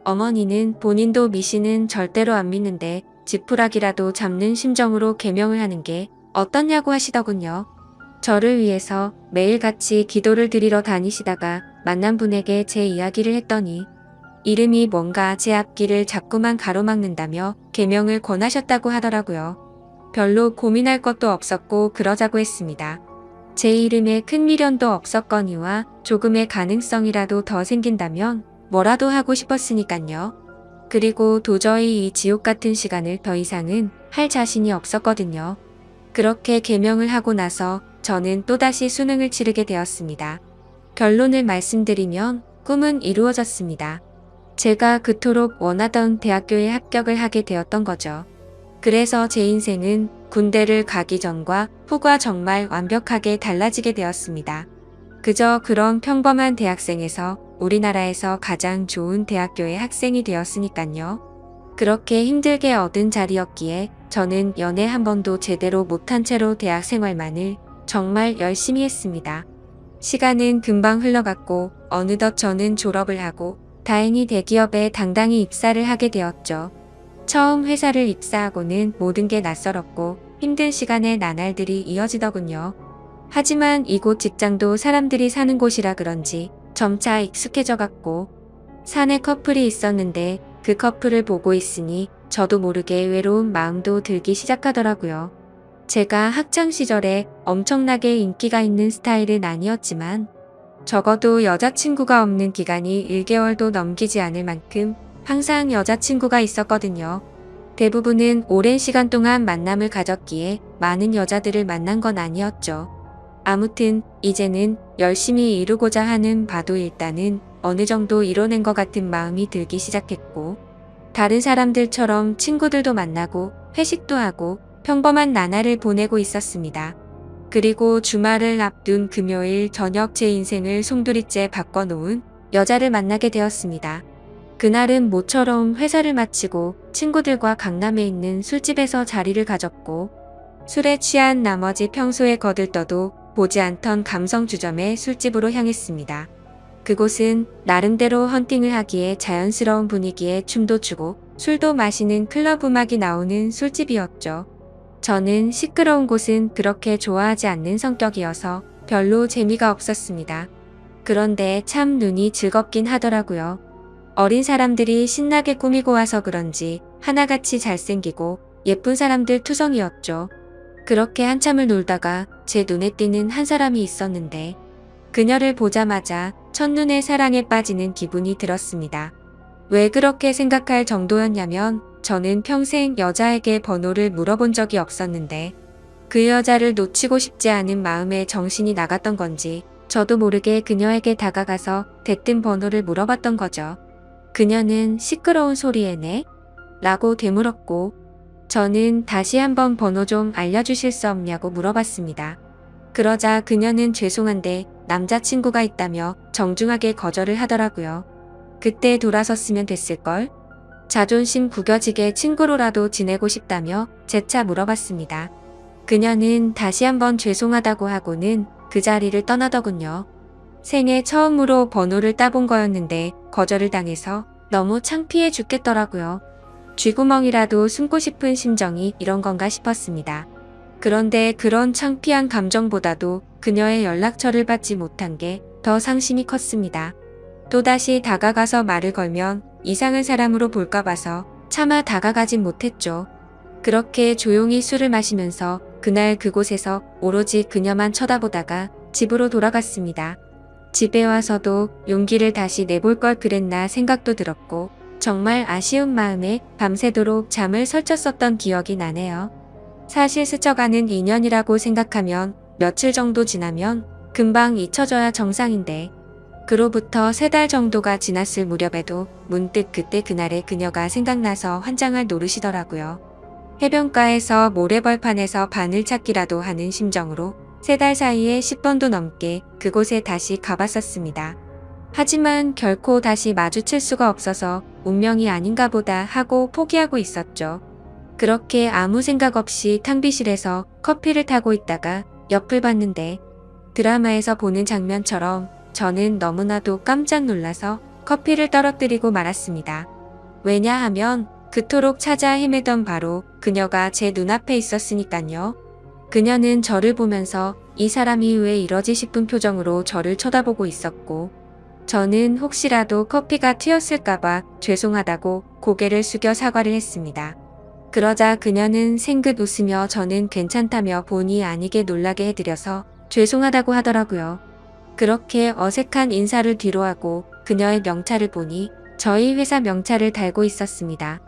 어머니는 본인도 미신은 절대로 안 믿는데 지푸라기라도 잡는 심정으로 계명을 하는 게 어떻냐고 하시더군요. 저를 위해서 매일같이 기도를 드리러 다니시다가 만난 분에게 제 이야기를 했더니 이름이 뭔가 제 앞길을 자꾸만 가로막는다며 계명을 권하셨다고 하더라고요. 별로 고민할 것도 없었고 그러자고 했습니다. 제 이름에 큰 미련도 없었거니와 조금의 가능성이라도 더 생긴다면 뭐라도 하고 싶었으니깐요. 그리고 도저히 이 지옥 같은 시간을 더 이상은 할 자신이 없었거든요. 그렇게 개명을 하고 나서 저는 또다시 수능을 치르게 되었습니다. 결론을 말씀드리면 꿈은 이루어졌습니다. 제가 그토록 원하던 대학교에 합격을 하게 되었던 거죠. 그래서 제 인생은 군대를 가기 전과 후가 정말 완벽하게 달라지게 되었습니다. 그저 그런 평범한 대학생에서 우리나라에서 가장 좋은 대학교의 학생이 되었으니깐요. 그렇게 힘들게 얻은 자리였기에 저는 연애 한 번도 제대로 못한 채로 대학 생활만을 정말 열심히 했습니다. 시간은 금방 흘러갔고 어느덧 저는 졸업을 하고 다행히 대기업에 당당히 입사를 하게 되었죠. 처음 회사를 입사하고는 모든 게 낯설었고 힘든 시간의 나날들이 이어지더군요. 하지만 이곳 직장도 사람들이 사는 곳이라 그런지 점차 익숙해져 갔고 사내 커플이 있었는데 그 커플을 보고 있으니 저도 모르게 외로운 마음도 들기 시작하더라고요. 제가 학창 시절에 엄청나게 인기가 있는 스타일은 아니었지만 적어도 여자친구가 없는 기간이 1개월도 넘기지 않을 만큼 항상 여자친구가 있었거든요. 대부분은 오랜 시간 동안 만남을 가졌기에 많은 여자들을 만난 건 아니었죠. 아무튼 이제는 열심히 이루고자 하는 바도 일단은 어느 정도 이뤄낸 것 같은 마음이 들기 시작했고 다른 사람들처럼 친구들도 만나고 회식도 하고 평범한 나날을 보내고 있었습니다. 그리고 주말을 앞둔 금요일 저녁 제 인생을 송두리째 바꿔놓은 여자를 만나게 되었습니다. 그날은 모처럼 회사를 마치고 친구들과 강남에 있는 술집에서 자리를 가졌고 술에 취한 나머지 평소에 거들떠도 보지 않던 감성 주점의 술집으로 향했습니다. 그곳은 나름대로 헌팅을 하기에 자연스러운 분위기에 춤도 추고 술도 마시는 클럽 음악이 나오는 술집이었죠. 저는 시끄러운 곳은 그렇게 좋아하지 않는 성격이어서 별로 재미가 없었습니다. 그런데 참 눈이 즐겁긴 하더라고요. 어린 사람들이 신나게 꾸미고 와서 그런지 하나같이 잘생기고 예쁜 사람들 투성이었죠. 그렇게 한참을 놀다가 제 눈에 띄는 한 사람이 있었는데 그녀를 보자마자 첫눈에 사랑에 빠지는 기분이 들었습니다. 왜 그렇게 생각할 정도였냐면 저는 평생 여자에게 번호를 물어본 적이 없었는데 그 여자를 놓치고 싶지 않은 마음에 정신이 나갔던 건지 저도 모르게 그녀에게 다가가서 대뜸 번호를 물어봤던 거죠. 그녀는 시끄러운 소리에 네? 라고 되물었고 저는 다시 한번 번호 좀 알려주실 수 없냐고 물어봤습니다. 그러자 그녀는 죄송한데 남자친구가 있다며 정중하게 거절을 하더라고요. 그때 돌아섰으면 됐을걸? 자존심 구겨지게 친구로라도 지내고 싶다며 재차 물어봤습니다. 그녀는 다시 한번 죄송하다고 하고는 그 자리를 떠나더군요. 생애 처음으로 번호를 따본 거였는데 거절을 당해서 너무 창피해 죽겠더라고요. 쥐구멍이라도 숨고 싶은 심정이 이런 건가 싶었습니다. 그런데 그런 창피한 감정보다도 그녀의 연락처를 받지 못한 게 더 상심이 컸습니다. 또다시 다가가서 말을 걸면 이상한 사람으로 볼까 봐서 차마 다가가진 못했죠. 그렇게 조용히 술을 마시면서 그날 그곳에서 오로지 그녀만 쳐다보다가 집으로 돌아갔습니다. 집에 와서도 용기를 다시 내볼 걸 그랬나 생각도 들었고 정말 아쉬운 마음에 밤새도록 잠을 설쳤었던 기억이 나네요. 사실 스쳐가는 인연이라고 생각하면 며칠 정도 지나면 금방 잊혀져야 정상인데 그로부터 3달 정도가 지났을 무렵에도 문득 그때 그날의 그녀가 생각나서 환장할 노릇이더라고요. 해변가에서 모래벌판에서 바늘 찾기라도 하는 심정으로 3달 사이에 10번도 넘게 그곳에 다시 가봤었습니다. 하지만 결코 다시 마주칠 수가 없어서 운명이 아닌가 보다 하고 포기하고 있었죠. 그렇게 아무 생각 없이 탕비실에서 커피를 타고 있다가 옆을 봤는데 드라마에서 보는 장면처럼 저는 너무나도 깜짝 놀라서 커피를 떨어뜨리고 말았습니다. 왜냐하면 그토록 찾아 헤매던 바로 그녀가 제 눈앞에 있었으니깐요. 그녀는 저를 보면서 이 사람이 왜 이러지 싶은 표정으로 저를 쳐다보고 있었고 저는 혹시라도 커피가 튀었을까봐 죄송하다고 고개를 숙여 사과를 했습니다. 그러자 그녀는 생긋 웃으며 저는 괜찮다며 본의 아니게 놀라게 해드려서 죄송하다고 하더라고요. 그렇게 어색한 인사를 뒤로하고 그녀의 명찰을 보니 저희 회사 명찰을 달고 있었습니다.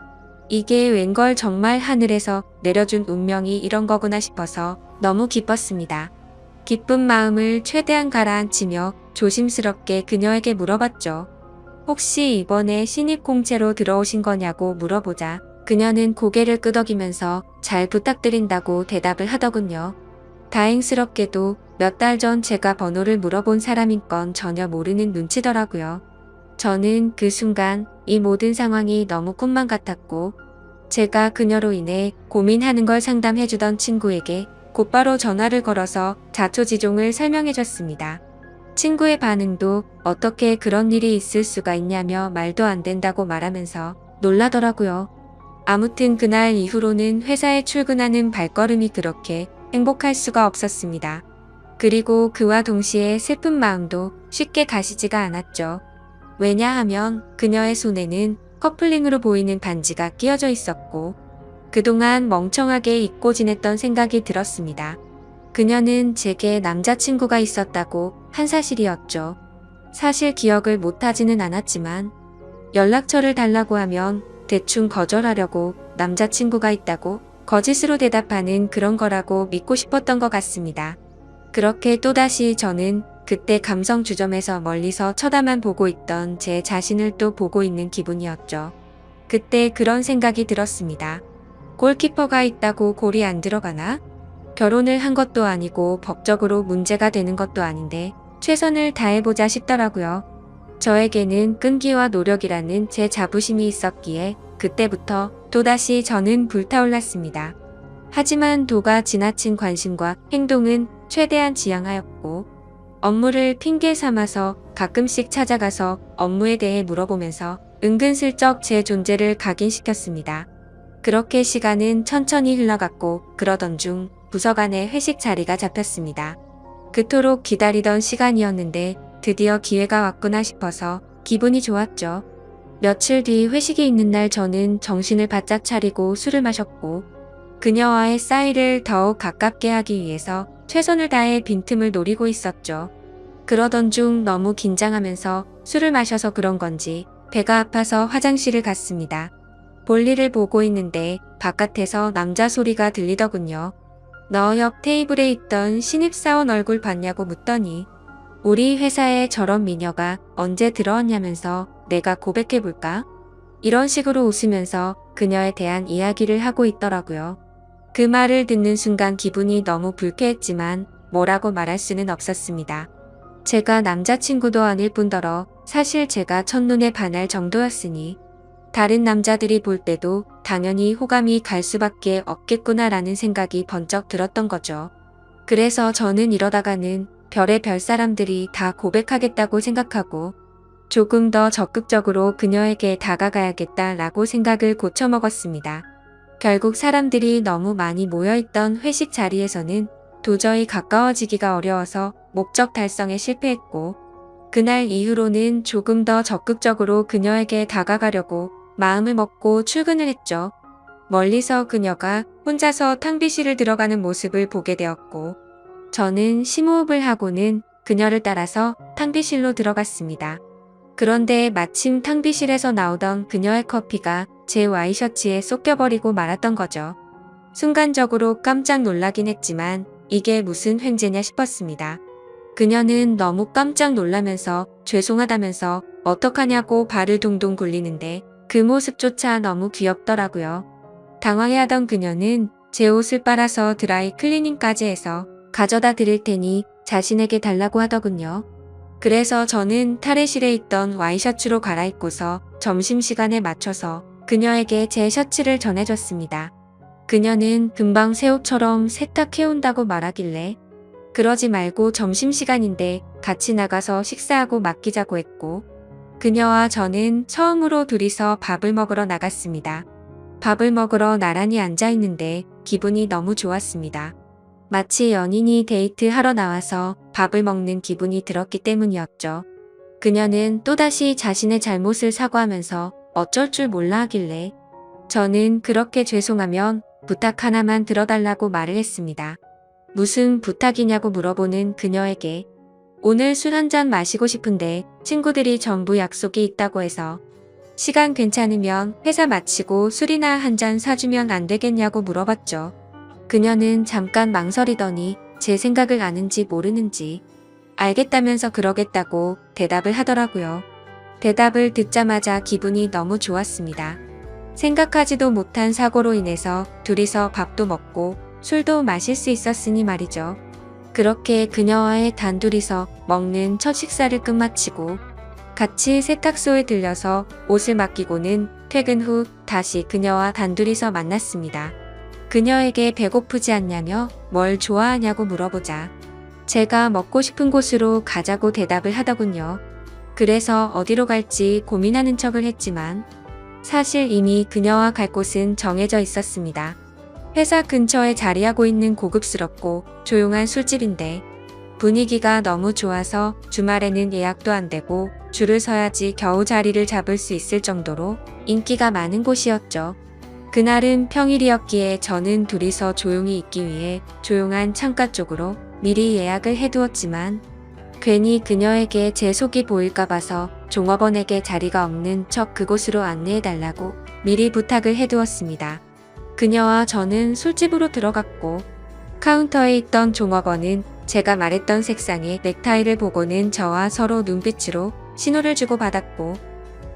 이게 웬걸 정말 하늘에서 내려준 운명이 이런 거구나 싶어서 너무 기뻤습니다. 기쁜 마음을 최대한 가라앉히며 조심스럽게 그녀에게 물어봤죠. 혹시 이번에 신입 공채로 들어오신 거냐고 물어보자 그녀는 고개를 끄덕이면서 잘 부탁드린다고 대답을 하더군요. 다행스럽게도 몇 달 전 제가 번호를 물어본 사람인 건 전혀 모르는 눈치더라고요. 저는 그 순간 이 모든 상황이 너무 꿈만 같았고 제가 그녀로 인해 고민하는 걸 상담해주던 친구에게 곧바로 전화를 걸어서 자초지종을 설명해줬습니다. 친구의 반응도 어떻게 그런 일이 있을 수가 있냐며 말도 안 된다고 말하면서 놀라더라고요. 아무튼 그날 이후로는 회사에 출근하는 발걸음이 그렇게 행복할 수가 없었습니다. 그리고 그와 동시에 슬픈 마음도 쉽게 가시지가 않았죠. 왜냐하면 그녀의 손에는 커플링으로 보이는 반지가 끼어져 있었고 그동안 멍청하게 잊고 지냈던 생각이 들었습니다. 그녀는 제게 남자친구가 있었다고 한 사실이었죠. 사실 기억을 못하지는 않았지만 연락처를 달라고 하면 대충 거절하려고 남자친구가 있다고 거짓으로 대답하는 그런 거라고 믿고 싶었던 것 같습니다. 그렇게 또다시 저는 그때 감성 주점에서 멀리서 쳐다만 보고 있던 제 자신을 또 보고 있는 기분이었죠. 그때 그런 생각이 들었습니다. 골키퍼가 있다고 골이 안 들어가나? 결혼을 한 것도 아니고 법적으로 문제가 되는 것도 아닌데 최선을 다해보자 싶더라고요. 저에게는 끈기와 노력이라는 제 자부심이 있었기에 그때부터 또다시 저는 불타올랐습니다. 하지만 도가 지나친 관심과 행동은 최대한 지양하였고 업무를 핑계 삼아서 가끔씩 찾아가서 업무에 대해 물어보면서 은근슬쩍 제 존재를 각인시켰습니다. 그렇게 시간은 천천히 흘러갔고 그러던 중 부서 간의 회식 자리가 잡혔습니다. 그토록 기다리던 시간이었는데 드디어 기회가 왔구나 싶어서 기분이 좋았죠. 며칠 뒤 회식이 있는 날 저는 정신을 바짝 차리고 술을 마셨고 그녀와의 사이를 더욱 가깝게 하기 위해서 최선을 다해 빈틈을 노리고 있었죠. 그러던 중 너무 긴장하면서 술을 마셔서 그런 건지 배가 아파서 화장실을 갔습니다. 볼일을 보고 있는데 바깥에서 남자 소리가 들리더군요. 너 옆 테이블에 있던 신입사원 얼굴 봤냐고 묻더니 우리 회사에 저런 미녀가 언제 들어왔냐면서 내가 고백해볼까? 이런 식으로 웃으면서 그녀에 대한 이야기를 하고 있더라고요. 그 말을 듣는 순간 기분이 너무 불쾌했지만 뭐라고 말할 수는 없었습니다. 제가 남자친구도 아닐 뿐더러 사실 제가 첫눈에 반할 정도였으니 다른 남자들이 볼 때도 당연히 호감이 갈 수밖에 없겠구나라는 생각이 번쩍 들었던 거죠. 그래서 저는 이러다가는 별의 별 사람들이 다 고백하겠다고 생각하고 조금 더 적극적으로 그녀에게 다가가야겠다라고 생각을 고쳐먹었습니다. 결국 사람들이 너무 많이 모여있던 회식 자리에서는 도저히 가까워지기가 어려워서 목적 달성에 실패했고 그날 이후로는 조금 더 적극적으로 그녀에게 다가가려고 마음을 먹고 출근을 했죠. 멀리서 그녀가 혼자서 탕비실을 들어가는 모습을 보게 되었고 저는 심호흡을 하고는 그녀를 따라서 탕비실로 들어갔습니다. 그런데 마침 탕비실에서 나오던 그녀의 커피가 제 와이셔츠에 쏟겨버리고 말았던 거죠. 순간적으로 깜짝 놀라긴 했지만 이게 무슨 횡재냐 싶었습니다. 그녀는 너무 깜짝 놀라면서 죄송하다면서 어떡하냐고 발을 동동 굴리는데 그 모습조차 너무 귀엽더라고요. 당황해하던 그녀는 제 옷을 빨아서 드라이 클리닝까지 해서 가져다 드릴 테니 자신에게 달라고 하더군요. 그래서 저는 탈의실에 있던 와이셔츠로 갈아입고서 점심시간에 맞춰서 그녀에게 제 셔츠를 전해줬습니다. 그녀는 금방 새 옷처럼 세탁해온다고 말하길래 그러지 말고 점심시간인데 같이 나가서 식사하고 맡기자고 했고 그녀와 저는 처음으로 둘이서 밥을 먹으러 나갔습니다. 밥을 먹으러 나란히 앉아있는데 기분이 너무 좋았습니다. 마치 연인이 데이트하러 나와서 밥을 먹는 기분이 들었기 때문이었죠. 그녀는 또다시 자신의 잘못을 사과하면서 어쩔 줄 몰라 하길래 저는 그렇게 죄송하면 부탁 하나만 들어달라고 말을 했습니다. 무슨 부탁이냐고 물어보는 그녀에게 오늘 술 한잔 마시고 싶은데 친구들이 전부 약속이 있다고 해서 시간 괜찮으면 회사 마치고 술이나 한잔 사주면 안 되겠냐고 물어봤죠. 그녀는 잠깐 망설이더니 제 생각을 아는지 모르는지 알겠다면서 그러겠다고 대답을 하더라고요. 대답을 듣자마자 기분이 너무 좋았습니다. 생각하지도 못한 사고로 인해서 둘이서 밥도 먹고 술도 마실 수 있었으니 말이죠. 그렇게 그녀와의 단둘이서 먹는 첫 식사를 끝마치고 같이 세탁소에 들려서 옷을 맡기고는 퇴근 후 다시 그녀와 단둘이서 만났습니다. 그녀에게 배고프지 않냐며 뭘 좋아하냐고 물어보자 제가 먹고 싶은 곳으로 가자고 대답을 하더군요. 그래서 어디로 갈지 고민하는 척을 했지만 사실 이미 그녀와 갈 곳은 정해져 있었습니다. 회사 근처에 자리하고 있는 고급스럽고 조용한 술집인데 분위기가 너무 좋아서 주말에는 예약도 안 되고 줄을 서야지 겨우 자리를 잡을 수 있을 정도로 인기가 많은 곳이었죠. 그날은 평일이었기에 저는 둘이서 조용히 있기 위해 조용한 창가 쪽으로 미리 예약을 해두었지만 괜히 그녀에게 제 속이 보일까 봐서 종업원에게 자리가 없는 척 그곳으로 안내해달라고 미리 부탁을 해두었습니다. 그녀와 저는 술집으로 들어갔고 카운터에 있던 종업원은 제가 말했던 색상의 넥타이를 보고는 저와 서로 눈빛으로 신호를 주고받았고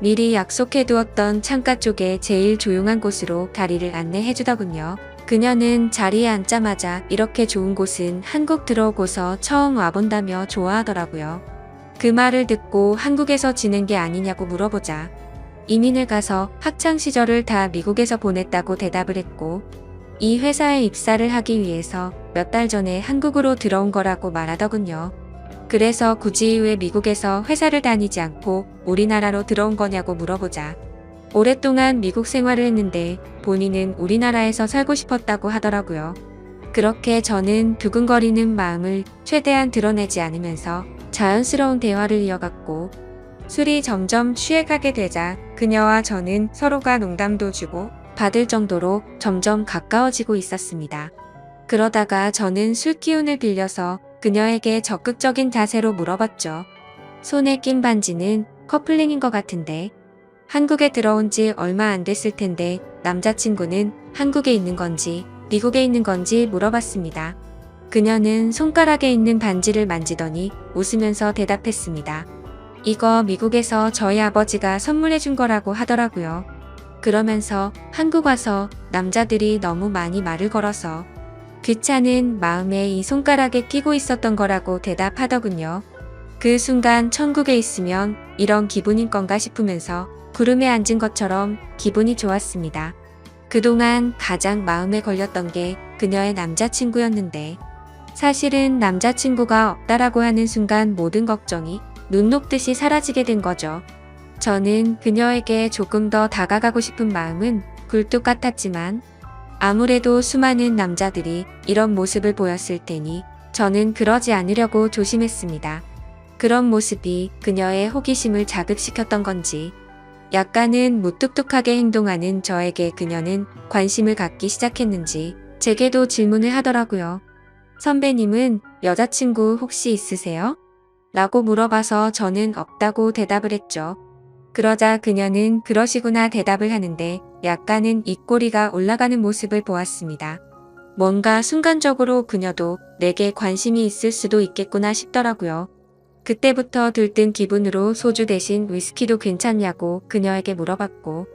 미리 약속해두었던 창가 쪽에 제일 조용한 곳으로 다리를 안내해주더군요. 그녀는 자리에 앉자마자 이렇게 좋은 곳은 한국 들어오고서 처음 와본다며 좋아하더라고요. 그 말을 듣고 한국에서 지낸 게 아니냐고 물어보자 이민을 가서 학창시절을 다 미국에서 보냈다고 대답을 했고 이 회사에 입사를 하기 위해서 몇 달 전에 한국으로 들어온 거라고 말하더군요. 그래서 굳이 왜 미국에서 회사를 다니지 않고 우리나라로 들어온 거냐고 물어보자 오랫동안 미국 생활을 했는데 본인은 우리나라에서 살고 싶었다고 하더라고요. 그렇게 저는 두근거리는 마음을 최대한 드러내지 않으면서 자연스러운 대화를 이어갔고 술이 점점 취해가게 되자 그녀와 저는 서로가 농담도 주고 받을 정도로 점점 가까워지고 있었습니다. 그러다가 저는 술 기운을 빌려서 그녀에게 적극적인 자세로 물어봤죠. 손에 낀 반지는 커플링인 것 같은데 한국에 들어온 지 얼마 안 됐을 텐데 남자친구는 한국에 있는 건지 미국에 있는 건지 물어봤습니다. 그녀는 손가락에 있는 반지를 만지더니 웃으면서 대답했습니다. 이거 미국에서 저희 아버지가 선물해 준 거라고 하더라고요. 그러면서 한국 와서 남자들이 너무 많이 말을 걸어서 귀찮은 마음에 이 손가락에 끼고 있었던 거라고 대답하더군요. 그 순간 천국에 있으면 이런 기분인 건가 싶으면서 구름에 앉은 것처럼 기분이 좋았습니다. 그동안 가장 마음에 걸렸던 게 그녀의 남자친구였는데 사실은 남자친구가 없다라고 하는 순간 모든 걱정이 눈 녹듯이 사라지게 된 거죠. 저는 그녀에게 조금 더 다가가고 싶은 마음은 굴뚝 같았지만 아무래도 수많은 남자들이 이런 모습을 보였을 테니 저는 그러지 않으려고 조심했습니다. 그런 모습이 그녀의 호기심을 자극시켰던 건지 약간은 무뚝뚝하게 행동하는 저에게 그녀는 관심을 갖기 시작했는지 제게도 질문을 하더라고요. 선배님은 여자친구 혹시 있으세요? 라고 물어봐서 저는 없다고 대답을 했죠. 그러자 그녀는 그러시구나 대답을 하는데 약간은 입꼬리가 올라가는 모습을 보았습니다. 뭔가 순간적으로 그녀도 내게 관심이 있을 수도 있겠구나 싶더라고요. 그때부터 들뜬 기분으로 소주 대신 위스키도 괜찮냐고 그녀에게 물어봤고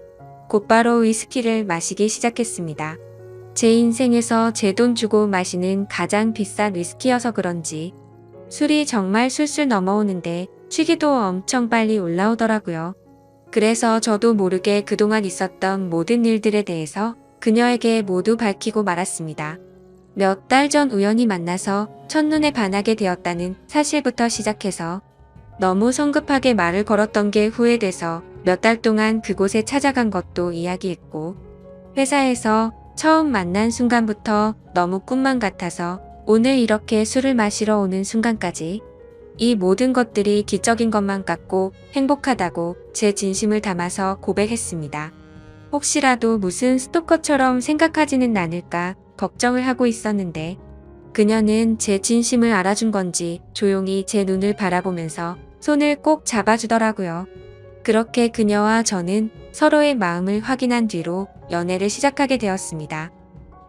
곧바로 위스키를 마시기 시작했습니다. 제 인생에서 제 돈 주고 마시는 가장 비싼 위스키여서 그런지 술이 정말 술술 넘어오는데 취기도 엄청 빨리 올라오더라고요. 그래서 저도 모르게 그동안 있었던 모든 일들에 대해서 그녀에게 모두 밝히고 말았습니다. 몇 달 전 우연히 만나서 첫눈에 반하게 되었다는 사실부터 시작해서 너무 성급하게 말을 걸었던 게 후회돼서 몇 달 동안 그곳에 찾아간 것도 이야기했고 회사에서 처음 만난 순간부터 너무 꿈만 같아서 오늘 이렇게 술을 마시러 오는 순간까지 이 모든 것들이 기적인 것만 같고 행복하다고 제 진심을 담아서 고백했습니다. 혹시라도 무슨 스토커처럼 생각하지는 않을까 걱정을 하고 있었는데 그녀는 제 진심을 알아준 건지 조용히 제 눈을 바라보면서 손을 꼭 잡아주더라고요. 그렇게 그녀와 저는 서로의 마음을 확인한 뒤로 연애를 시작하게 되었습니다.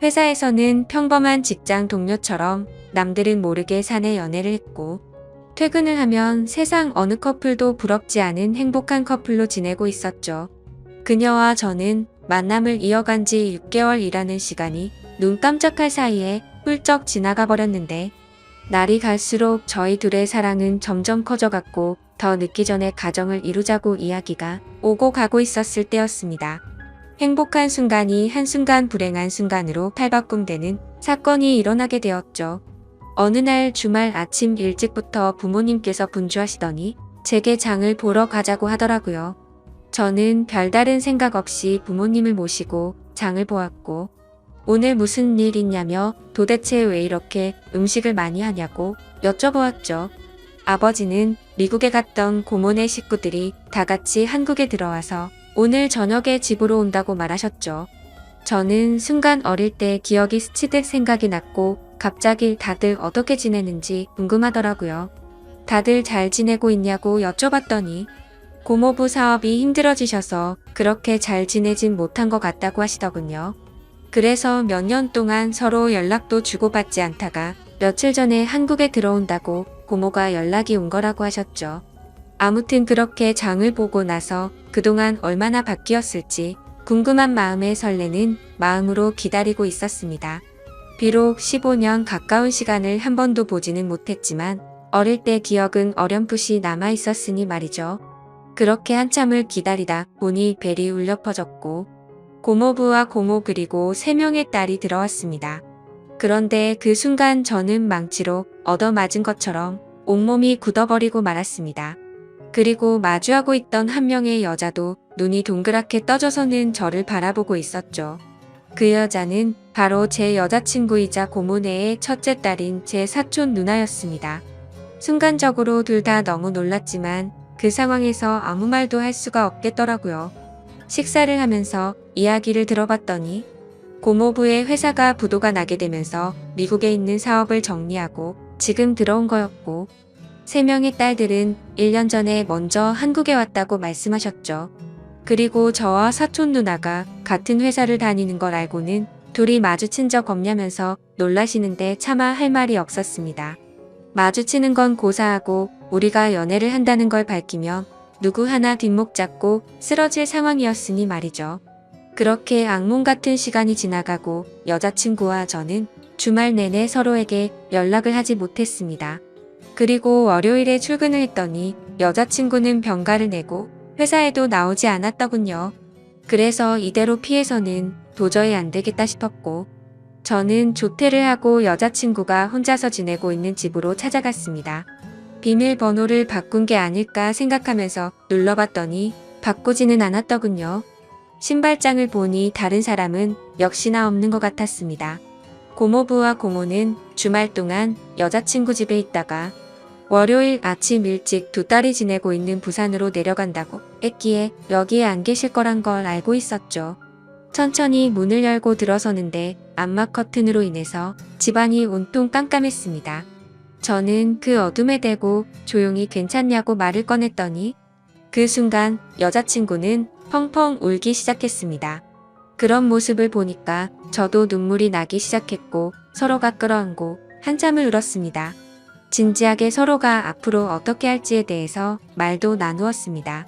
회사에서는 평범한 직장 동료처럼 남들은 모르게 사내 연애를 했고 퇴근을 하면 세상 어느 커플도 부럽지 않은 행복한 커플로 지내고 있었죠. 그녀와 저는 만남을 이어간 지 6개월이라는 시간이 눈 깜짝할 사이에 훌쩍 지나가 버렸는데 날이 갈수록 저희 둘의 사랑은 점점 커져갔고 더 늦기 전에 가정을 이루자고 이야기가 오고 가고 있었을 때였습니다. 행복한 순간이 한순간 불행한 순간으로 팔바꿈되는 사건이 일어나게 되었죠. 어느 날 주말 아침 일찍부터 부모님께서 분주하시더니 제게 장을 보러 가자고 하더라고요. 저는 별다른 생각 없이 부모님을 모시고 장을 보았고 오늘 무슨 일 있냐며 도대체 왜 이렇게 음식을 많이 하냐고 여쭤보았죠. 아버지는 미국에 갔던 고모네 식구들이 다 같이 한국에 들어와서 오늘 저녁에 집으로 온다고 말하셨죠. 저는 순간 어릴 때 기억이 스치듯 생각이 났고 갑자기 다들 어떻게 지내는지 궁금하더라고요. 다들 잘 지내고 있냐고 여쭤봤더니 고모부 사업이 힘들어지셔서 그렇게 잘 지내진 못한 것 같다고 하시더군요. 그래서 몇 년 동안 서로 연락도 주고받지 않다가 며칠 전에 한국에 들어온다고 고모가 연락이 온 거라고 하셨죠. 아무튼 그렇게 장을 보고 나서 그동안 얼마나 바뀌었을지 궁금한 마음에 설레는 마음으로 기다리고 있었습니다. 비록 15년 가까운 시간을 한 번도 보지는 못했지만 어릴 때 기억은 어렴풋이 남아 있었으니 말이죠. 그렇게 한참을 기다리다 보니 벨이 울려 퍼졌고 고모부와 고모 그리고 3명의 딸이 들어왔습니다. 그런데 그 순간 저는 망치로 얻어맞은 것처럼 온몸이 굳어버리고 말았습니다. 그리고 마주하고 있던 한 명의 여자도 눈이 동그랗게 떠져서는 저를 바라보고 있었죠. 그 여자는 바로 제 여자친구이자 고모네의 첫째 딸인 제 사촌 누나였습니다. 순간적으로 둘 다 너무 놀랐지만 그 상황에서 아무 말도 할 수가 없겠더라고요. 식사를 하면서 이야기를 들어봤더니 고모부의 회사가 부도가 나게 되면서 미국에 있는 사업을 정리하고 지금 들어온 거였고 3명의 딸들은 1년 전에 먼저 한국에 왔다고 말씀하셨죠. 그리고 저와 사촌 누나가 같은 회사를 다니는 걸 알고는 둘이 마주친 적 없냐면서 놀라시는데 차마 할 말이 없었습니다. 마주치는 건 고사하고 우리가 연애를 한다는 걸 밝히면 누구 하나 뒷목 잡고 쓰러질 상황이었으니 말이죠. 그렇게 악몽 같은 시간이 지나가고 여자친구와 저는 주말 내내 서로에게 연락을 하지 못했습니다. 그리고 월요일에 출근을 했더니 여자친구는 병가를 내고 회사에도 나오지 않았더군요. 그래서 이대로 피해서는 도저히 안 되겠다 싶었고 저는 조퇴를 하고 여자친구가 혼자서 지내고 있는 집으로 찾아갔습니다. 비밀번호를 바꾼 게 아닐까 생각하면서 눌러봤더니 바꾸지는 않았더군요. 신발장을 보니 다른 사람은 역시나 없는 것 같았습니다. 고모부와 고모는 주말 동안 여자친구 집에 있다가 월요일 아침 일찍 두 딸이 지내고 있는 부산으로 내려간다고 했기에 여기에 안 계실 거란 걸 알고 있었죠. 천천히 문을 열고 들어서는데 암막 커튼으로 인해서 집안이 온통 깜깜했습니다. 저는 그 어둠에 대고 조용히 괜찮냐고 말을 꺼냈더니 그 순간 여자친구는 펑펑 울기 시작했습니다. 그런 모습을 보니까 저도 눈물이 나기 시작했고 서로가 끌어안고 한참을 울었습니다. 진지하게 서로가 앞으로 어떻게 할지에 대해서 말도 나누었습니다.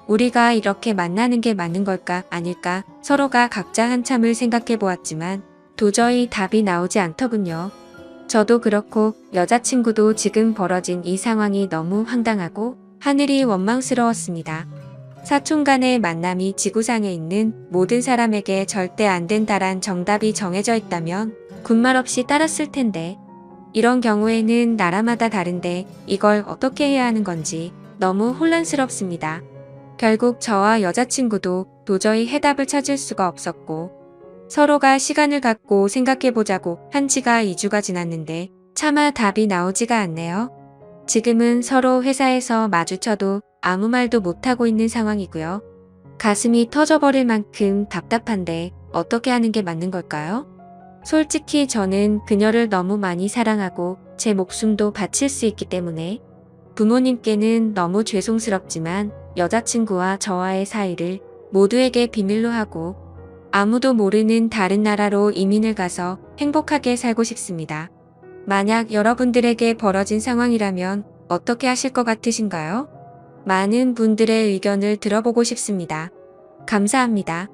우리가 이렇게 만나는 게 맞는 걸까 아닐까 서로가 각자 한참을 생각해 보았지만 도저히 답이 나오지 않더군요. 저도 그렇고 여자친구도 지금 벌어진 이 상황이 너무 황당하고 하늘이 원망스러웠습니다. 사촌 간의 만남이 지구상에 있는 모든 사람에게 절대 안 된다란 정답이 정해져 있다면 군말 없이 따랐을 텐데 이런 경우에는 나라마다 다른데 이걸 어떻게 해야 하는 건지 너무 혼란스럽습니다. 결국 저와 여자친구도 도저히 해답을 찾을 수가 없었고 서로가 시간을 갖고 생각해보자고 한 지가 2주가 지났는데 차마 답이 나오지가 않네요. 지금은 서로 회사에서 마주쳐도 아무 말도 못하고 있는 상황이고요. 가슴이 터져버릴 만큼 답답한데 어떻게 하는 게 맞는 걸까요? 솔직히 저는 그녀를 너무 많이 사랑하고 제 목숨도 바칠 수 있기 때문에 부모님께는 너무 죄송스럽지만 여자친구와 저와의 사이를 모두에게 비밀로 하고 아무도 모르는 다른 나라로 이민을 가서 행복하게 살고 싶습니다. 만약 여러분들에게 벌어진 상황이라면 어떻게 하실 것 같으신가요? 많은 분들의 의견을 들어보고 싶습니다. 감사합니다.